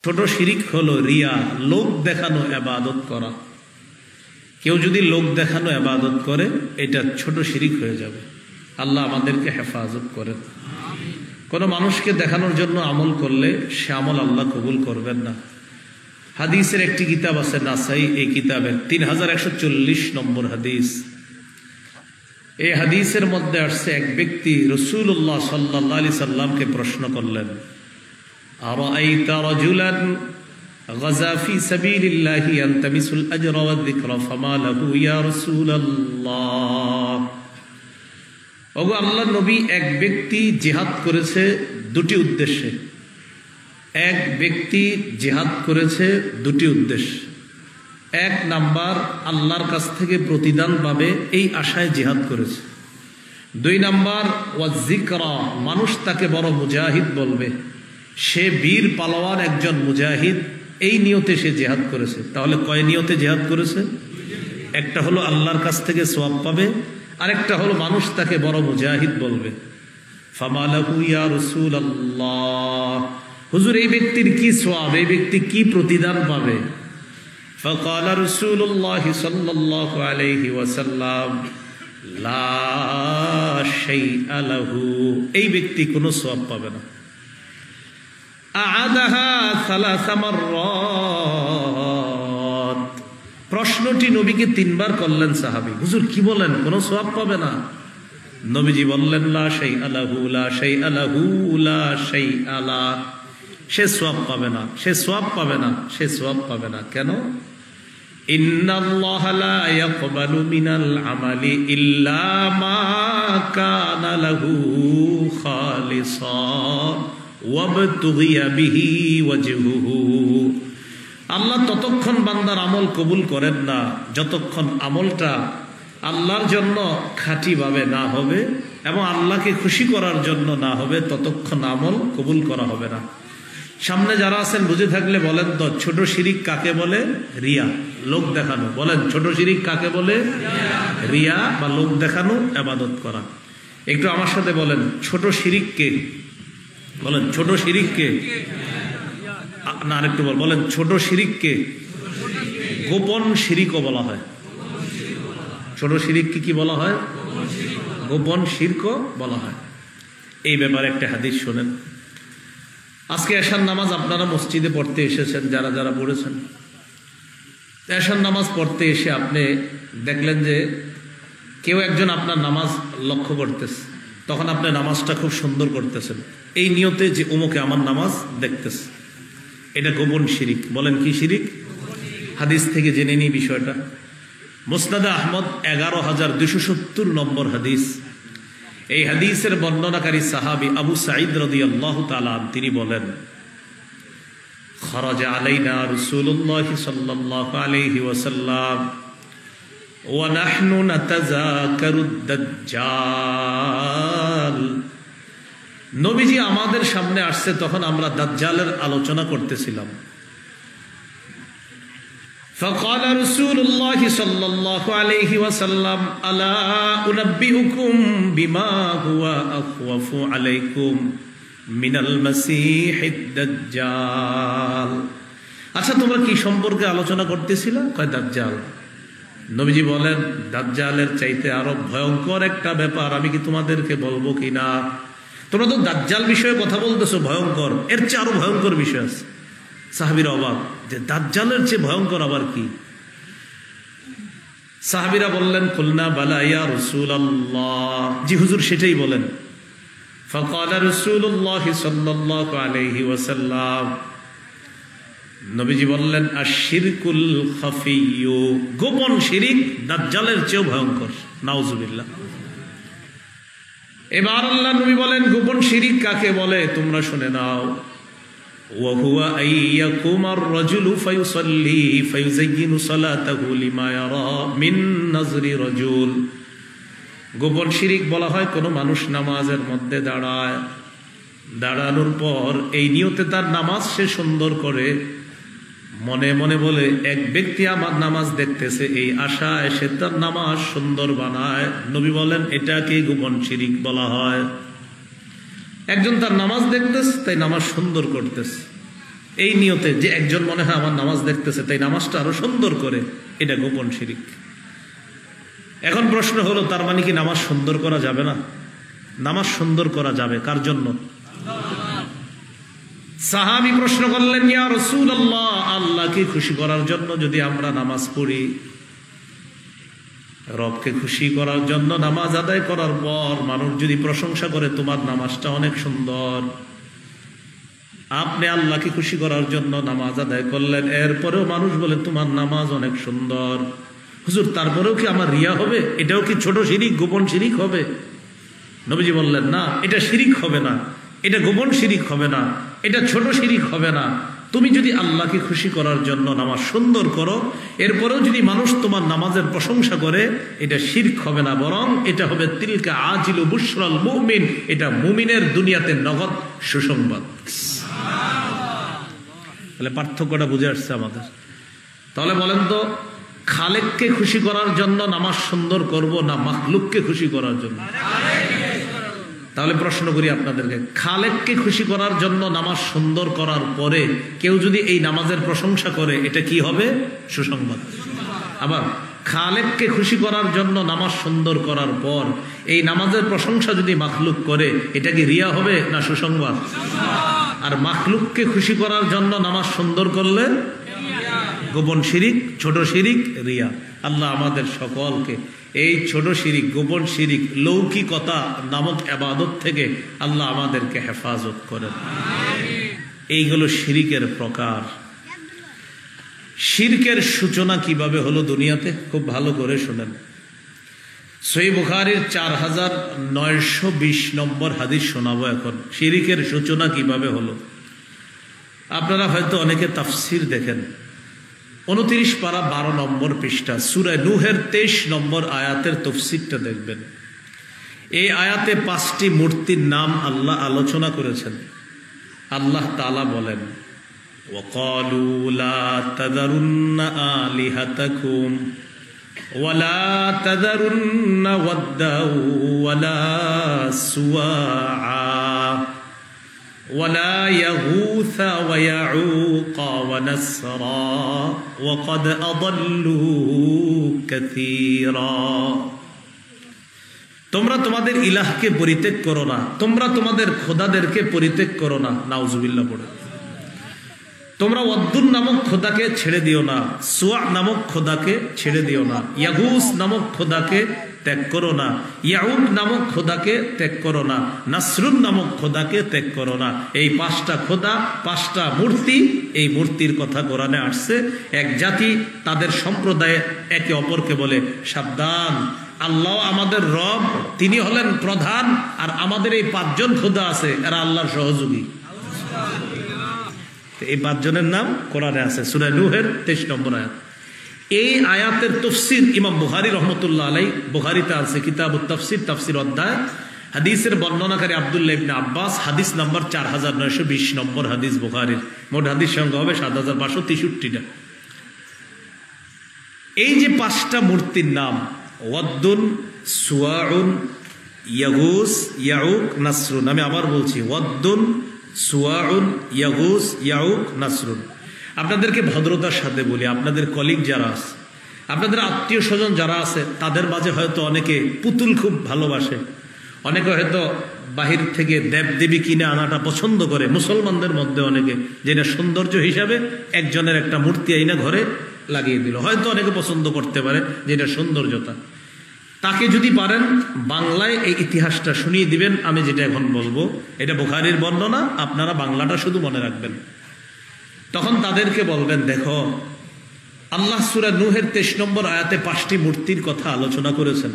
ছোট শিরিক হলো রিয়া, লোক দেখানো ইবাদত করা। কেউ যদি লোক দেখানো ইবাদত করে এটা ছোট শিরিক হয়ে যাবে। আল্লাহ আমাদেরকে হেফাজত করেন। কোন মানুষকে দেখানোর জন্য আমল করলে সে আমল আল্লাহ কবুল করবেন না। হাদিসের একটি কিতাব আছে নাসাই, এই কিতাবের 3140 নম্বর হাদিস। এই হাদিসের মধ্যে আসছে এক ব্যক্তি রাসূলুল্লাহ সাল্লাল্লাহু আলাইহি সাল্লামকে প্রশ্ন করলেন, আরাআইতা রাজুলান গাযা ফি সাবিলিল্লাহি ইয়ানতামিসুল আজরা ওয়াদ যিকরা ফামা লাহু ইয়া রাসূলুল্লাহ। ওগো আল্লাহর নবী, এক ব্যক্তি জিহাদ করেছে দুটি উদ্দেশ্যে। এক ব্যক্তি জিহাদ করেছে দুটি উদ্দেশ্য। এক নাম্বার, আল্লাহর কাছ থেকে প্রতিদান পাবে এই আশায় জিহাদ করেছে। দুই নাম্বার, ওয়াজ যিকরা, মানুষ তাকে বড় মুজাহিদ বলবে, সে বীর পালোয়ান একজন মুজাহিদ, এই নিয়তে সে জিহাদ করেছে। তাহলে কয় নিয়তে জিহাদ করেছে? একটা হলো আল্লাহর কাছ থেকে সওয়াব পাবে, আরেকটা হলো মানুষ তাকে বড় মুজাহিদ বলবে। ফামা লাহু ইয়া রাসূলুল্লাহ, হুজুর এই ব্যক্তির কি সওয়াব, এই ব্যক্তি কি প্রতিদান পাবে? ফাকালা রাসূলুল্লাহ সাল্লাল্লাহু আলাইহি ওয়াসাল্লাম লা শাইআ লাহু, এই ব্যক্তি কোনো সওয়াব পাবে না। আ'আদাহা সালাসা মাররাত, প্রশ্নটি নবীকে 3 বার করলেন সাহাবী। হুজুর কি বলেন, কোনো সওয়াব পাবে না? নবীজি বললেন লা শাইআ লাহু, লা শাইআ লাহু, লা শাইআ লা, সে সওয়াব পাবে না, সে সওয়াব পাবে না, সে সওয়াব পাবে না। কেন? ইন্নাল্লাহা লা ইয়াকবালু মিনাল আমালি ইল্লা মা কানা লাহু খালিসান ওয়াবতুগিয়া বিহি ওয়াজহুহু, আল্লাহ ততক্ষণ বান্দার আমল কবুল করেন না যতক্ষণ আমলটা আল্লাহর জন্য খাঁটিভাবে না হবে এবং আল্লাহকে খুশি করার জন্য না হবে, ততক্ষণ আমল কবুল করা হবে না। সামনে যারা আছেন বুঝে থাকলে বলেন তো, ছোট শিরিক কাকে বলে? রিয়া, লোক দেখানো। বলেন, ছোট শিরিক কাকে বলে? রিয়া বা লোক দেখানো ইবাদত করা। একটু আমার সাথে বলেন, ছোট শিরিককে বলেন, ছোট শিরিককে না, আরেকটু বলেন, ছোট শিরিককে গোপন শিরিকও বলা হয়। ছোট শিরিককে কি বলা হয়? গোপন শিরকও বলা হয়। এই ব্যাপারে একটা হাদিস শোনেন। আজকে এশার নামাজ আপনারা মসজিদে পড়তে এসেছেন, যারা যারা পড়েছেন, এশার নামাজ পড়তে এসে আপনি দেখলেন যে কেউ একজন আপনার নামাজ লক্ষ্য করতেছে, তখন আপনি নামাজটা খুব সুন্দর করতেছেন এই নিয়তে যে অমুকে আমার নামাজ দেখতেছে, এটা গোপন শিরিক। বলেন কি শিরিক? হাদিস থেকে জেনে নিই বিষয়টা। মুসনাদে আহমদ 11270 নম্বর হাদিস। এই হাদিসের বর্ণনাকারী সাহাবী আবু সাঈদ রাদিয়াল্লাহু তাআলা তিনি বলেন, খরাজা আলাইনা রাসূলুল্লাহ সাল্লাল্লাহু আলাইহি ওয়াসাল্লাম ওয়া নাহনু নাতাযাকারুদ দাজ্জাল, নবীজি আমাদের সামনে আসছে, তখন আমরা দাজ্জালের আলোচনা করতেছিলাম। فقال رسول الله صلى الله عليه وسلم ألا أنبئكم بما هو أخوف عليكم من المسيح الدجال। আচ্ছা, তোমরা কি সম্পর্কে আলোচনা করতেছিলা? কয় দাজ্জাল। নবীজি বলেন, দাজ্জালের চাইতে আরো ভয়ঙ্কর একটা ব্যাপার আমি কি তোমাদেরকে বলবো কিনা? তোমরা তো দাজ্জাল বিষয়ে কথা বলতেছো, ভয়ঙ্কর, এর চেয়ে আরো ভয়ঙ্কর বিষয় আছে। সাহাবীরা অবাক যে দাজ্জালের চেয়ে ভয়ঙ্কর আবার কি? সাহাবীরা বললেন, কুলনা বালা ইয়া রাসূলুল্লাহ, জি হুজুর সেটাই বলেন। ফাকালা রাসূলুল্লাহ সাল্লাল্লাহু আলাইহি ওয়াসাল্লাম, নবীজি বললেন, আশ-শিরকুল খাফিয়্যু, গোপন শিরিক দাজ্জালের চেয়েও ভয়ঙ্কর। নাউজুবিল্লাহ। এবার আল্লাহ নবী বলেন, গোপন শিরিক কাকে বলে তোমরা শুনে নাও। وهو أن يقوم الرجل فيصلي فيزين صلاته لما يرى من نظر رجل। গোপন শিরিক বলা হয় কোন মানুষ নামাজের মধ্যে দাঁড়ায়, দাঁড়ানোর পর এই নিয়তে তার নামাজ সে সুন্দর করে, মনে মনে বলে এক ব্যক্তি আমার নামাজ দেখতেছে, এই আশায় সে তার নামাজ সুন্দর বানায়। নবী বলেন এটাকে গোপন শিরিক বলা হয়। একজন তার নামাজ দেখতেছে, তাই নামাজ সুন্দর করতেছে, এই নিয়তে যে একজন মনে হয় আমার নামাজ দেখতেছে তাই নামাজটা আরো সুন্দর করে, এটা গোপন শিরিক। এখন প্রশ্ন হলো, তার মানে কি নামাজ সুন্দর করা যাবে না? নামাজ সুন্দর করা যাবে। কার জন্য? সাহাবী প্রশ্ন করলেন, ইয়া রাসূলুল্লাহ, আল্লাহকে খুশি করার জন্য যদি আমরা নামাজ পড়ি, রবকে খুশি করার জন্য নামাজ আদায় করার পর মানুষ যদি প্রশংসা করে তোমার নামাজটা অনেক সুন্দর, আপনি আল্লাহকে খুশি করার জন্য নামাজ আদায় করলেন, এরপরেও মানুষ বলে তোমার নামাজ অনেক সুন্দর, হুজুর তারপরেও কি আমার রিয়া হবে? এটাও কি ছোট শিরিক, গোপন শিরিক হবে? নবীজি বললেন, না, এটা শিরিক হবে না, এটা গোপন শিরিক হবে না, এটা ছোট শিরিক হবে না। তুমি যদি আল্লাহকে খুশি করার জন্য নামাজ সুন্দর করো, এরপরেও যদি মানুষ তোমার নামাজের প্রশংসা করে, এটা শিরক হবে না, বরং এটা হবে তিলকা আজিলু বুশরাল মুমিন, এটা মুমিনের দুনিয়াতে নগদ সুসংবাদ। তাহলে পার্থক্যটা বুঝে আসছে আমাদের। তাহলে বলেন তো, খালেককে খুশি করার জন্য নামাজ সুন্দর করব না মাখলুককে খুশি করার জন্য? তাহলে প্রশ্ন করি আপনাদেরকে, খালেককে খুশি করার জন্য নামাজ সুন্দর করার পরে কেউ যদি এই নামাজের প্রশংসা করে, এটা কি হবে? সুসংবাদ। আবার খালেককে খুশি করার জন্য নামাজ সুন্দর করার পর এই নামাজের প্রশংসা যদি মাখলুক করে, এটা কি রিয়া হবে না সুসংবাদ? আর মাখলুককে খুশি করার জন্য নামাজ সুন্দর করলে গোপন শিরিক, ছোট শিরিক, রিয়া। আল্লাহ আমাদের সকলকে এই ছোট শিরিক, গোপন শিরিক, লৌকিকতা নামক ইবাদত থেকে আল্লাহ আমাদেরকে হেফাজত করেন। এইগুলো শিরিকের প্রকার। শিরকের সূচনা কিভাবে হলো দুনিয়াতে, খুব ভালো করে শুনেন। সহিহ বুখারীর 4920 নম্বর হাদিস শোনাবো এখন। শিরিকের সূচনা কিভাবে হলো। আপনারা হয়তো অনেকে তাফসির দেখেন, 29 পারা 12 নম্বর পৃষ্ঠা, সূরা নূহের 23 নম্বর আয়াতের তাফসীরটা দেখবেন। এই আয়াতে 5টি মূর্তির নাম আল্লাহ আলোচনা করেছেন। আল্লাহ তাআলা বলেন, وَقَالُوا لَا تَذَرُنَّ آلِهَتَكُمْ وَلَا تَذَرُنَّ وَدًّا وَلَا سُوَاعًا وَلَا يَغُوثَ وَيَعُوقَ وَنَسْرًا وَقَدْ أَضَلُّوا كَثِيرًا। তোমরা তোমাদের ইলাহকে পরিত্যাগ করো না, তোমরা তোমাদের খোদাদেরকে পরিত্যাগ করো না। নাউজুবিল্লাহ পড়ে। তোমরা ওয়াদ্দুন নামক খোদাকে ছেড়ে দিও না, সুয়া নামক খোদাকে ছেড়ে দিও না, ইয়াগুস নামক খোদাকে ত্যাগ করো না, ইয়াউক নামক খোদাকে ত্যাগ করো না, নাসরুন নামক খোদাকে ত্যাগ করো না। এই 5টা খোদা, 5টা মূর্তি, এই মূর্তির কথা কোরআনে আসছে। এক জাতি তাদের সম্প্রদায়ে একে অপরকে বলে, সাবধান, আল্লাহ আমাদের রব, তিনি হলেন প্রধান, আর আমাদের এই 5 জন খোদা আছে, এরা আল্লাহর সহযোগী। এই 5 জনের নাম কোরআনে আছে, সূরা নূহের 23 নম্বর আয়াত। এই আয়াতের তাফসীর ইমাম বুখারী রাহমাতুল্লাহ আলাইহি, বুখারীতে আছে কিতাবুত তাফসীর, তাফসীর অধ্যায়, হাদিসের বর্ণনাকারী আব্দুল্লাহ ইবনে আব্বাস, হাদিস নাম্বার 4920 নম্বর হাদিস বুখারীর। মোট হাদিস সংখ্যা হবে 7563টা। এই যে 5টা মূর্তির নাম, ওয়াদ্দুন, সুওয়াউন, ইয়াগুস, ইয়াউক, নাসরুন। আমি আবার বলছি, ওয়াদ্দুন, সুওয়াউন, ইয়াগুস, ইয়াউক, নাসরুন। আপনাদেরকে ভদ্রতার সাথে বলি, আপনাদের কলিগ যারা আছে, আপনাদের আত্মীয় স্বজন যারা আছে, তাদের মাঝে হয়তো অনেকে পুতুল খুব ভালোবাসে, অনেকে হয়তো বাহির থেকে দেবদেবী কিনে আনাটা পছন্দ করে। মুসলমানদের মধ্যে অনেকে, যেটা সৌন্দর্য হিসাবে একজনের একটা মূর্তি আইনা ঘরে লাগিয়ে দিল, হয়তো অনেকে পছন্দ করতে পারে যেটা সৌন্দর্যতা। তাকে যদি পারেন বাংলায় এই ইতিহাসটা শুনিয়ে দিবেন। আমি যেটা এখন বলবো এটা বুখারীর বর্ণনা, আপনারা বাংলাটা শুধু মনে রাখবেন। তখন তাদেরকে বলবেন, দেখো, আল্লাহ সূরা নূহের 23 নম্বর আয়াতে 5টি মূর্তির কথা আলোচনা করেছেন।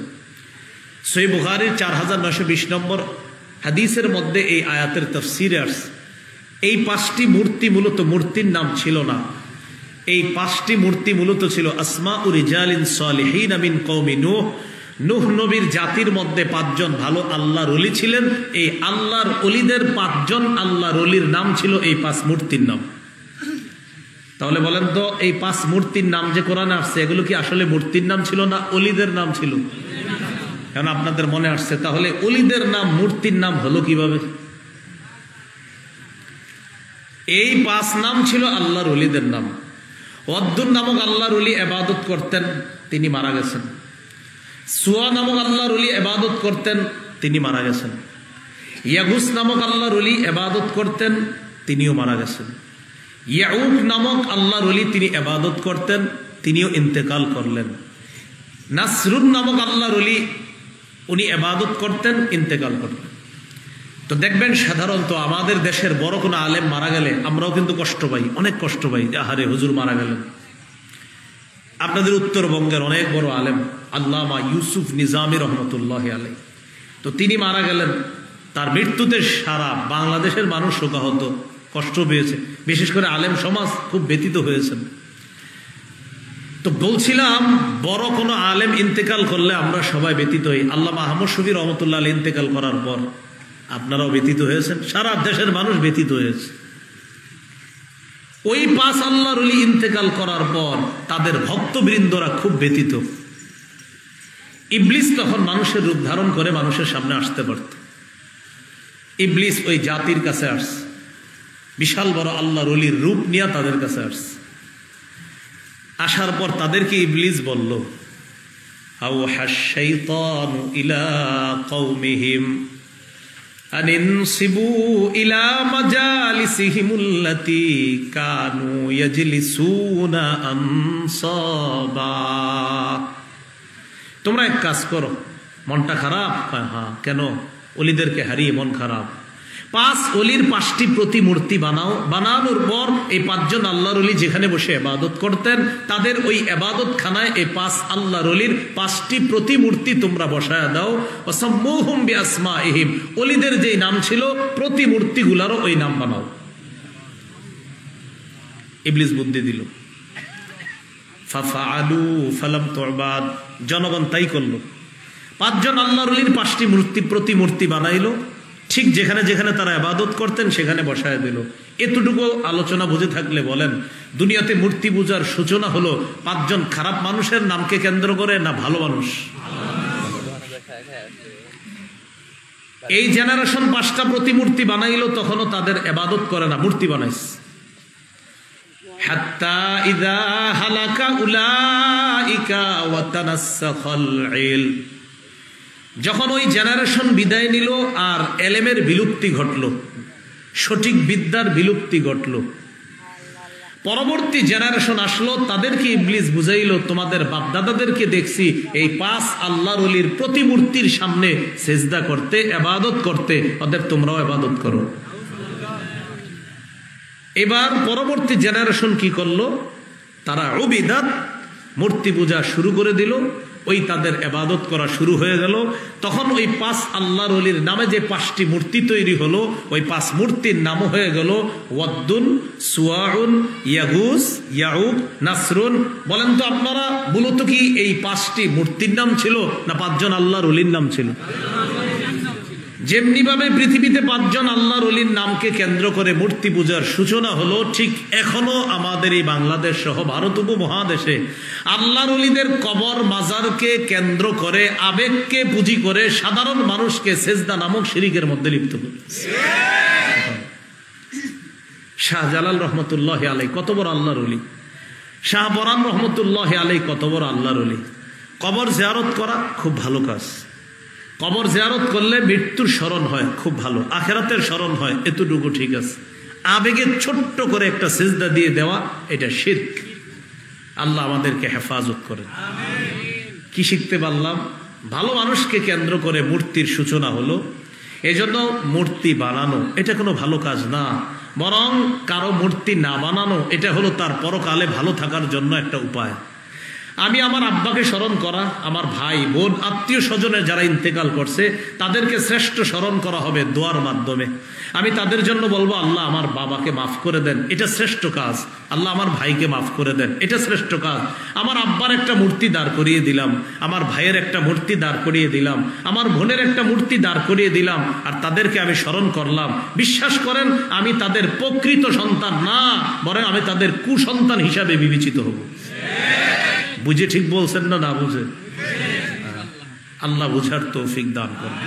সহিহ বুখারীর 4920 নম্বর হাদিসের মধ্যে এই আয়াতের তাফসীরে আসছে। এই 5টি মূর্তি মূলত মূর্তির নাম ছিল না। এই 5টি মূর্তি মূলত ছিল আসমাউ রিজালিন সালিহিন মিন কওমি নূহ। নূহ নবীর জাতির মধ্যে 5 জন ভালো আল্লাহর ওলি ছিলেন। এই আল্লাহর ওলিদের 5 জন আল্লাহর ওলির নাম ছিল এই 5 মূর্তির নাম। তাহলে বলেন তো, এই 5 মূর্তির নাম যে কোরআনে আসছে, এগুলো কি আসলে মূর্তির নাম ছিল না ওলিদের নাম ছিল? এখন আপনাদের মনে আসছে, তাহলে ওলিদের নাম মূর্তির নাম হলো কিভাবে? এই 5 নাম ছিল আল্লাহর ওলিদের নাম। ওয়াদ্দুন নামক আল্লাহর ওলি ইবাদত করতেন, তিনি মারা গেছেন। সুয়া নামক আল্লাহর ওলি ইবাদত করতেন, তিনি মারা গেছেন। ইয়াগুস নামক আল্লাহর ওলি ইবাদত করতেন, তিনিও মারা গেছেন। ইয়াউক নামক আল্লাহর ওলি তিনি ইবাদত করতেন, তিনিও ইন্তেকাল করলেন। নাসরুন নামক আল্লাহর ওলি উনি ইবাদত করতেন, ইন্তেকাল করলেন। তো দেখবেন সাধারণত আমাদের দেশের বড় কোনো আলেম মারা গেলে আমরাও কিন্তু কষ্ট পাই, অনেক কষ্ট পাই, আহারে হুজুর মারা গেলেন। আপনাদের উত্তরবঙ্গের অনেক বড় আলেম আল্লামা ইউসুফ নিজামী রহমতুল্লাহ আলাইহি, তো তিনি মারা গেলেন। তার মৃত্যুতে সারা বাংলাদেশের মানুষ শোকাহত, কষ্ট পেয়েছে, বিশেষ করে আলেম সমাজ খুব ব্যথিত হয়েছেন। তো বলছিলাম বড় কোনো আলেম ইন্তেকাল করলে আমরা সবাই ব্যথিত হই। আল্লামা আহমদ শফি রহমতুল্লাহ আলাইহি ইন্তেকাল করার পর আপনারাও ব্যথিত হয়েছেন, সারা দেশের মানুষ ব্যথিত হয়েছে। ওই 5 আল্লাহর ওলি ইন্তেকাল করার পর তাদের ভক্তবৃন্দরা খুব ব্যথিত। ইবলিস তখন মানুষের রূপ ধারণ করে মানুষের সামনে আসতে পারত। ইবলিস ওই জাতির কাছে আসছে, বিশাল বড় আল্লাহর ওলির রূপ নিয়ে তাদের কাছে আসছে। আসার পর তাদেরকে ইবলিস বলল, আওহাশ শাইতানু ইলা কওমিহিম আনিনসিবু ইলা মাজালিসিহিমুল্লাতী কানু ইয়াজলিসুনা আনসাবা। তোমরা এক কাজ করো, মনটা খারাপ? হ্যাঁ। কেন? ওলিদেরকে হারিয়ে মন খারাপ। 5 ওলির 5টি প্রতিমূর্তি বানাও। বানানোর পর এই 5 জন আল্লাহর ওলি যেখানে বসে ইবাদত করতেন তাদের ওই ইবাদত খানায় এই 5 আল্লাহর ওলির 5টি প্রতিমূর্তি তোমরা বসায়া দাও। ওয়াসাম্মুহুম বিআসমাইহিম, ওলিদের যেই নাম ছিল প্রতিমূর্তিগুলোরও ওই নাম বানাও। ইবলিস বুদ্ধি দিল, ফাফআলু ফালাম তুবাদ, জনগণ তাই করলো। 5 জন আল্লাহর ওলির 5টি প্রতিমূর্তি বানাইলো, ঠিক যেখানে যেখানে তারা ইবাদত করতেন সেখানে বসায় দিল। এতটুকু আলোচনা বুঝে থাকলে বলেন দুনিয়াতে মূর্তি পূজার সূচনা হলো 5 জন খারাপ মানুষের নামকে কেন্দ্র করে, না ভালো মানুষ? এই জেনারেশন 5টা প্রতিমূর্তি বানাইলো, তখনও তাদের ইবাদত করে না, মূর্তি বানাইছে। হাত্তা ইযা হালাকা উলাইকা ওয়া তানাসসাখাল ইল, যখন ওই জেনারেশন বিদায় নিল আর এলেমের বিলুপ্তি ঘটল, সঠিক বিদ্যার বিলুপ্তি ঘটল, পরবর্তী জেনারেশন আসলো, তাদেরকে ইবলিস বুঝাইলো, তোমাদের বাপদাদাদেরকে দেখছি এই 5 আল্লাহর ওলির প্রতিমূর্তির সামনে সেজদা করতে, ইবাদত করতে, ওদের তোমরাও ইবাদত করো। এবার পরবর্তী জেনারেশন কি করলো? তারা উবিদাত, মূর্তি পূজা শুরু করে দিল, ওই তাদের ইবাদত করা শুরু হয়ে গেল। তখন ওই 5 আল্লাহর ওলির নামে যে 5টি মূর্তি তৈরি হলো, ওই 5 মূর্তির নাম হয়ে গেল ওয়াদ্দুন, সুয়াউন, ইয়াগুস, ইয়াউক, নাসরুন। বলেন তো আপনারা, মূলত কি এই 5টি মূর্তির নাম ছিল না 5 জন আল্লাহর ওলির নাম ছিল? যেমনি ভাবে পৃথিবীতে 5 জন আল্লাহর ওলির নামকে কেন্দ্র করে মূর্তি পূজার সূচনা হলো, ঠিক এখনো আমাদের এই বাংলাদেশ সহ ভারত উপমহাদেশে আল্লাহর ওলিদের কবর মাজারকে কেন্দ্র করে, আবেগকে পুঁজি করে সাধারণ মানুষকে সেজদা নামক শিরকের মধ্যে লিপ্ত করে। শাহজালাল রহমতুল্লাহ আলাইহি কত বড় আল্লাহর ওলি, শাহ বরান রহমতুল্লাহ আলাইহি কত বড় আল্লাহর ওলি। কবর জিয়ারত করা খুব ভালো কাজ, কবর জিয়ারত করলে মৃত্যুর স্মরণ হয়, খুব ভালো, আখেরাতের স্মরণ হয়, এতটুকু ঠিক আছে। আবেগে ছোট্ট করে একটা সিজদা দিয়ে দেওয়া, এটা শিরক। আল্লাহ আমাদেরকে হেফাজত করেন। কি শিখতে পারলাম? ভালো মানুষকে কেন্দ্র করে মূর্তির সূচনা হলো। এজন্য মূর্তি বানানো এটা কোনো ভালো কাজ না, বরং কারো মূর্তি না বানানো এটা হলো তার পরকালে ভালো থাকার জন্য একটা উপায়। আমি আমার আব্বাকে স্মরণ করা, আমার ভাই বোন আত্মীয় স্বজনের যারা ইন্তেকাল করছে তাদেরকে শ্রেষ্ঠ স্মরণ করা হবে দোয়ার মাধ্যমে। আমি তাদের জন্য বলবো, আল্লাহ আমার বাবাকে মাফ করে দেন, এটা শ্রেষ্ঠ কাজ। আল্লাহ আমার ভাইকে মাফ করে দেন, এটা শ্রেষ্ঠ কাজ। আমার আব্বার একটা মূর্তি দাঁড় করিয়ে দিলাম, আমার ভাইয়ের একটা মূর্তি দাঁড় করিয়ে দিলাম, আমার বোনের একটা মূর্তি দাঁড় করিয়ে দিলাম, আর তাদেরকে আমি স্মরণ করলাম। বিশ্বাস করেন আমি তাদের প্রকৃত সন্তান না, বরং আমি তাদের কুসন্তান হিসাবে বিবেচিত হব। বুঝে ঠিক বলছেন না? না বুঝে? আল্লাহ বুঝার তৌফিক দান করেন।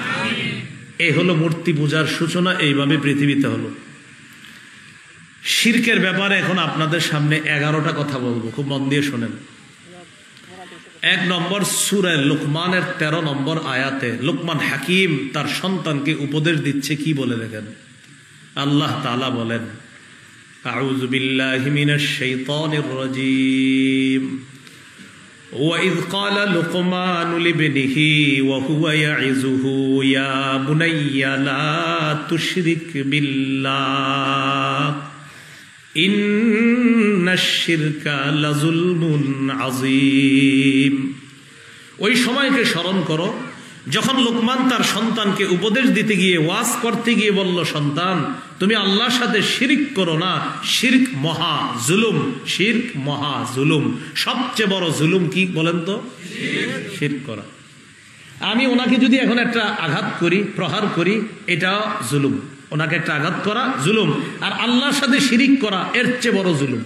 এই হলো মূর্তি পূজার সূচনা, এইভাবে পৃথিবীতে হলো। শিরকের ব্যাপারে এখন আপনাদের সামনে 11টা কথা বলবো, খুব মন দিয়ে শোনেন। 1 নম্বর, সূরা লুকমানের 13 নম্বর আয়াতে লুকমান হাকিম তার সন্তানকে উপদেশ দিচ্ছে, কি বলে দেখেন। আল্লাহ তাআলা বলেন, আউযু বিল্লাহি মিনাশ শাইতানির রাজীম, وَإِذْ قَالَ لُقْمَانُ لِابْنِهِ وَهُوَ يَعِظُهُ يَا بُنَيَّ لَا تُشْرِكْ بِاللَّهِ إِنَّ الشِّرْكَ لَظُلْمٌ عَظِيمٌ। ওই সময়কে স্মরণ করো যখন লোকমান তার সন্তানকে উপদেশ দিতে গিয়ে, ওয়াজ করতে গিয়ে বলল, সন্তান তুমি আল্লাহর সাথে শিরক করো না, শিরক মহা জুলুম, শিরক মহা জুলুম। সবচেয়ে বড় জুলুম কি বলেন তো? শিরক করা। আমি ওনাকে যদি এখন একটা আঘাত করি, প্রহার করি, এটা জুলুম। ওনাকে একটা আঘাত করা জুলুম, আর আল্লাহর সাথে শিরক করা এর চেয়ে বড় জুলুম।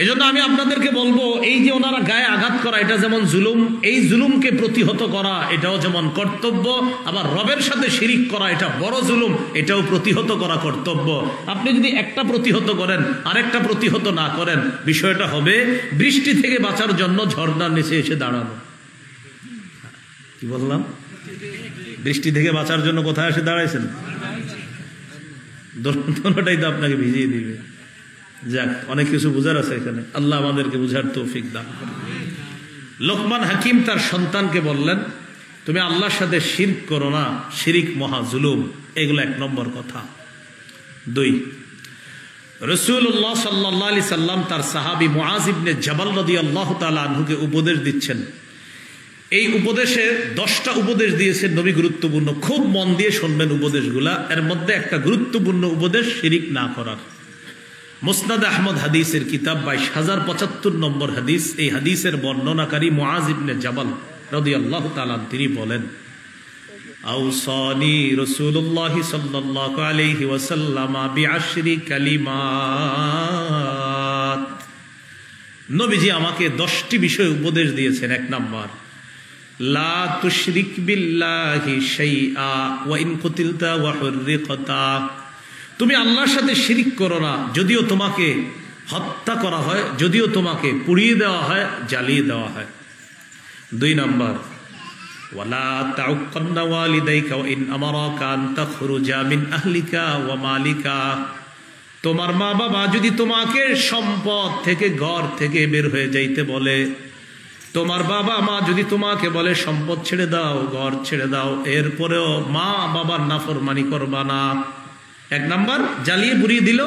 এজন্য আমি আপনাদেরকে বলবো, এই যে ওনারা গায়ে আঘাত করা, এটা যেমন জুলুম, এই জুলুমকে প্রতিহত করা এটাও যেমন কর্তব্য। আবার রবের সাথে শিরিক করা এটা বড় জুলুম, এটাও প্রতিহত করা কর্তব্য। আপনি যদি একটা প্রতিহত করেন, আরেকটা প্রতিহত না করেন, বিষয়টা হবে বৃষ্টি থেকে বাঁচার জন্য ঝর্ণার নিচে এসে দাঁড়ানো। কি বললাম? বৃষ্টি থেকে বাঁচার জন্য কোথায় এসে দাঁড়াইছেন? দোনোটাই তো আপনাকে ভিজিয়ে দিবে। যাক, অনেক কিছু বুঝার আছে এখানে, আল্লাহ আমাদেরকে বুঝার তৌফিক দান করুন। লোকমান হাকিম তার সন্তানকে বললেন, তুমি আল্লাহর সাথে শিরক করো না, শিরিক মহা জুলুম। এগুলো 1 নম্বর কথা। 2, রাসূলুল্লাহ সাল্লাল্লাহু আলাইহি সাল্লাম তার সাহাবী মুআজ ইবনে জাবাল রাদিয়াল্লাহু তাআলা আনহুকে উপদেশ দিচ্ছেন। এই উপদেশে 10টা উপদেশ দিয়েছেন নবী, গুরুত্বপূর্ণ। খুব মন দিয়ে শুনবেন উপদেশগুলা। এর মধ্যে একটা গুরুত্বপূর্ণ উপদেশ শিরিক না করার। মুসনাদ আহমদ হাদিসের কিতাব 22075 নম্বর হাদিস। এই হাদিসের বর্ণনাকারী মুআজ ইবনে জাবাল রাদিয়াল্লাহু তাআলা তিনি বলেন, আওসানি রাসূলুল্লাহ সাল্লাল্লাহু আলাইহি ওয়াসাল্লাম বিআশরি কালিমাত। নবীজি আমাকে 10টি বিষয় উপদেশ দিয়েছেন। 1 নাম্বার, লা তুশরিক বিল্লাহি শাইআ ওয়া ইন কুতিলতা ওয়া হুররিকতা। তুমি আল্লাহর সাথে শিরিক করো না, যদিও তোমাকে হত্যা করা হয়, যদিও তোমাকে পুড়িয়ে দেওয়া হয়, জ্বালিয়ে দেওয়া হয়। 2 নাম্বার, ওয়ালা তাউক্কান্না ওয়ালিদাইকা ওয়া ইন আমারাকা আন তাখরুজা মিন আহলিকা ওয়া মালিকা। তোমার মা বাবা যদি তোমাকে সম্পদ থেকে, ঘর থেকে বের হয়ে যাইতে বলে, তোমার বাবা মা যদি তোমাকে বলে সম্পদ ছেড়ে দাও, ঘর ছেড়ে দাও, এরপরেও মা বাবার নাফরমানি করবা না। 1 নাম্বার, জ্বালিয়ে পুড়িয়ে দিল,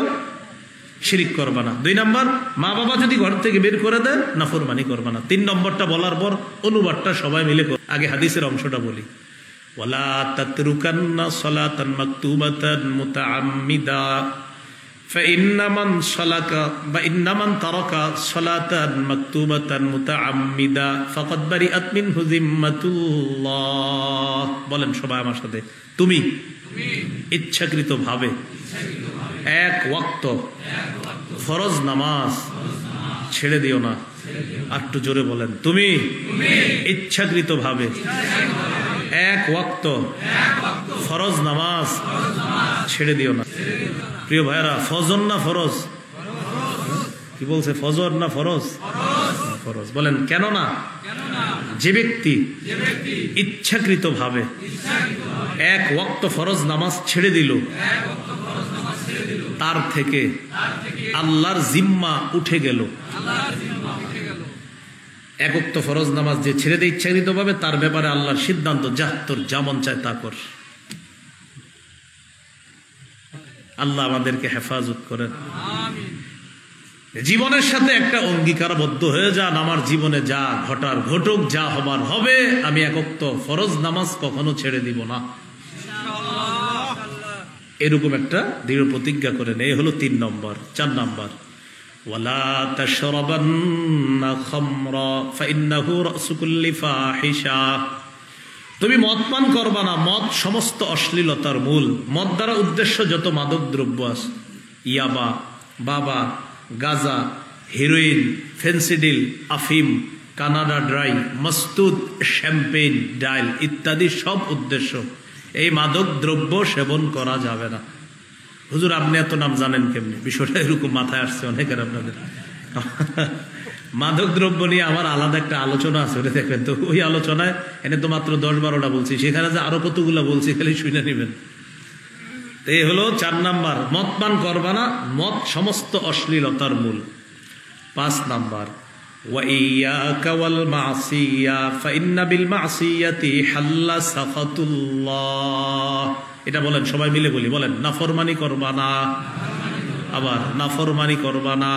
শিরিক করবা না। 2 নাম্বার, মা বাবা যদি ঘর থেকে বের করে দেয়, নাফরমানি করবা না। 3 নম্বরটা বলার পর অনুবাদটা সবাই মিলে আগে হাদিসের অংশটা বলি। ওয়ালা তাতরুকান্না সালাতান মাকতুবাতান মুতাআম্মিদা ফাইন্না মান সালাকা বা ইন্না মান তারাকা সালাতান মাকতুবাতান মুতাআম্মিদা ফাকাদ বারিআত মিনহু যিম্মাতুল্লাহ। বলেন সবাই আমার সাথে, তুমি ইচ্ছাকৃত ভাবে 1 ওয়াক্ত ফরজ নামাজ ছেড়ে দিও না। আর একটু জোরে বলেন, তুমি ইচ্ছাকৃত ভাবে 1 ওয়াক্ত ফরজ নামাজ ছেড়ে দিও না। প্রিয় ভাইরা, ফজর না ফরজ? কি বলছে, ফজর না ফরজ? ফরজ। বলেন কেন না? যে ব্যক্তি ইচ্ছাকৃত ভাবে 1 ওয়াক্ত ফরজ নামাজ ছেড়ে দিল, তার থেকে আল্লাহর জিম্মা উঠে গেল। 1 ওয়াক্ত ফরজ নামাজ যে ছেড়ে দেয় ইচ্ছাকৃত ভাবে, তার ব্যাপারে আল্লাহর সিদ্ধান্ত, যা তোর যেমন চায় তা কর। আল্লাহ আমাদেরকে হেফাজত করেন। জীবনের সাথে একটা অঙ্গীকারবদ্ধ হয়ে যান, আমার জীবনে যা ঘটার ঘটুক, যা হবার হবে, আমি 1 ওয়াক্ত ফরজ নামাজ কখনো ছেড়ে দিব না। এরকম একটা দৃঢ় প্রতিজ্ঞা করেন। এই হলো 3 নম্বর। 4 নম্বর, ওয়ালা তাশরাবান্না খামরা ফাইন্নাহু রাসু কুল্লি ফাহিশা। তুমি মদ পান করবা না, মদ সমস্ত অশ্লীলতার মূল। মদ দ্বারা উদ্দেশ্য যত মাদক দ্রব্য আছে, ইয়াবা, বাবা, গাজা, হেরোইন, ফেন্সিডিল, আফিম, কানাডা ড্রাই, মস্তুদ, শ্যাম্পেন, ডাইল ইত্যাদি সব উদ্দেশ্য। এই মাদক দ্রব্য সেবন করা যাবে না। হুজুর আপনি এত নাম জানেন কেমনি? বিষয়টা এরকম মাথায় আসছে অনেকের আপনাদের। মাদক দ্রব্য নিয়ে আমার আলাদা একটা আলোচনা আছে, ওটা দেখবেন। তো ওই আলোচনায় এনে তো মাত্র 10-12টা বলছি, সেখানে যে আরো কতগুলো বলছি খালি শুনে নেবেন। তো এই হলো 4 নাম্বার, মদ পান করবা না, মদ সমস্ত অশ্লীলতার মূল। 5 নাম্বার, ওয়াইয়াকা ওয়াল মাসিয়া ফাইন্না বিল মাসিয়াতি হাল্লা সাখাতুল্লাহ। এটা বলেন, সবাই মিলে বলি, বলেন, নাফরমানি করবা না। আবার নাফরমানি করবা না,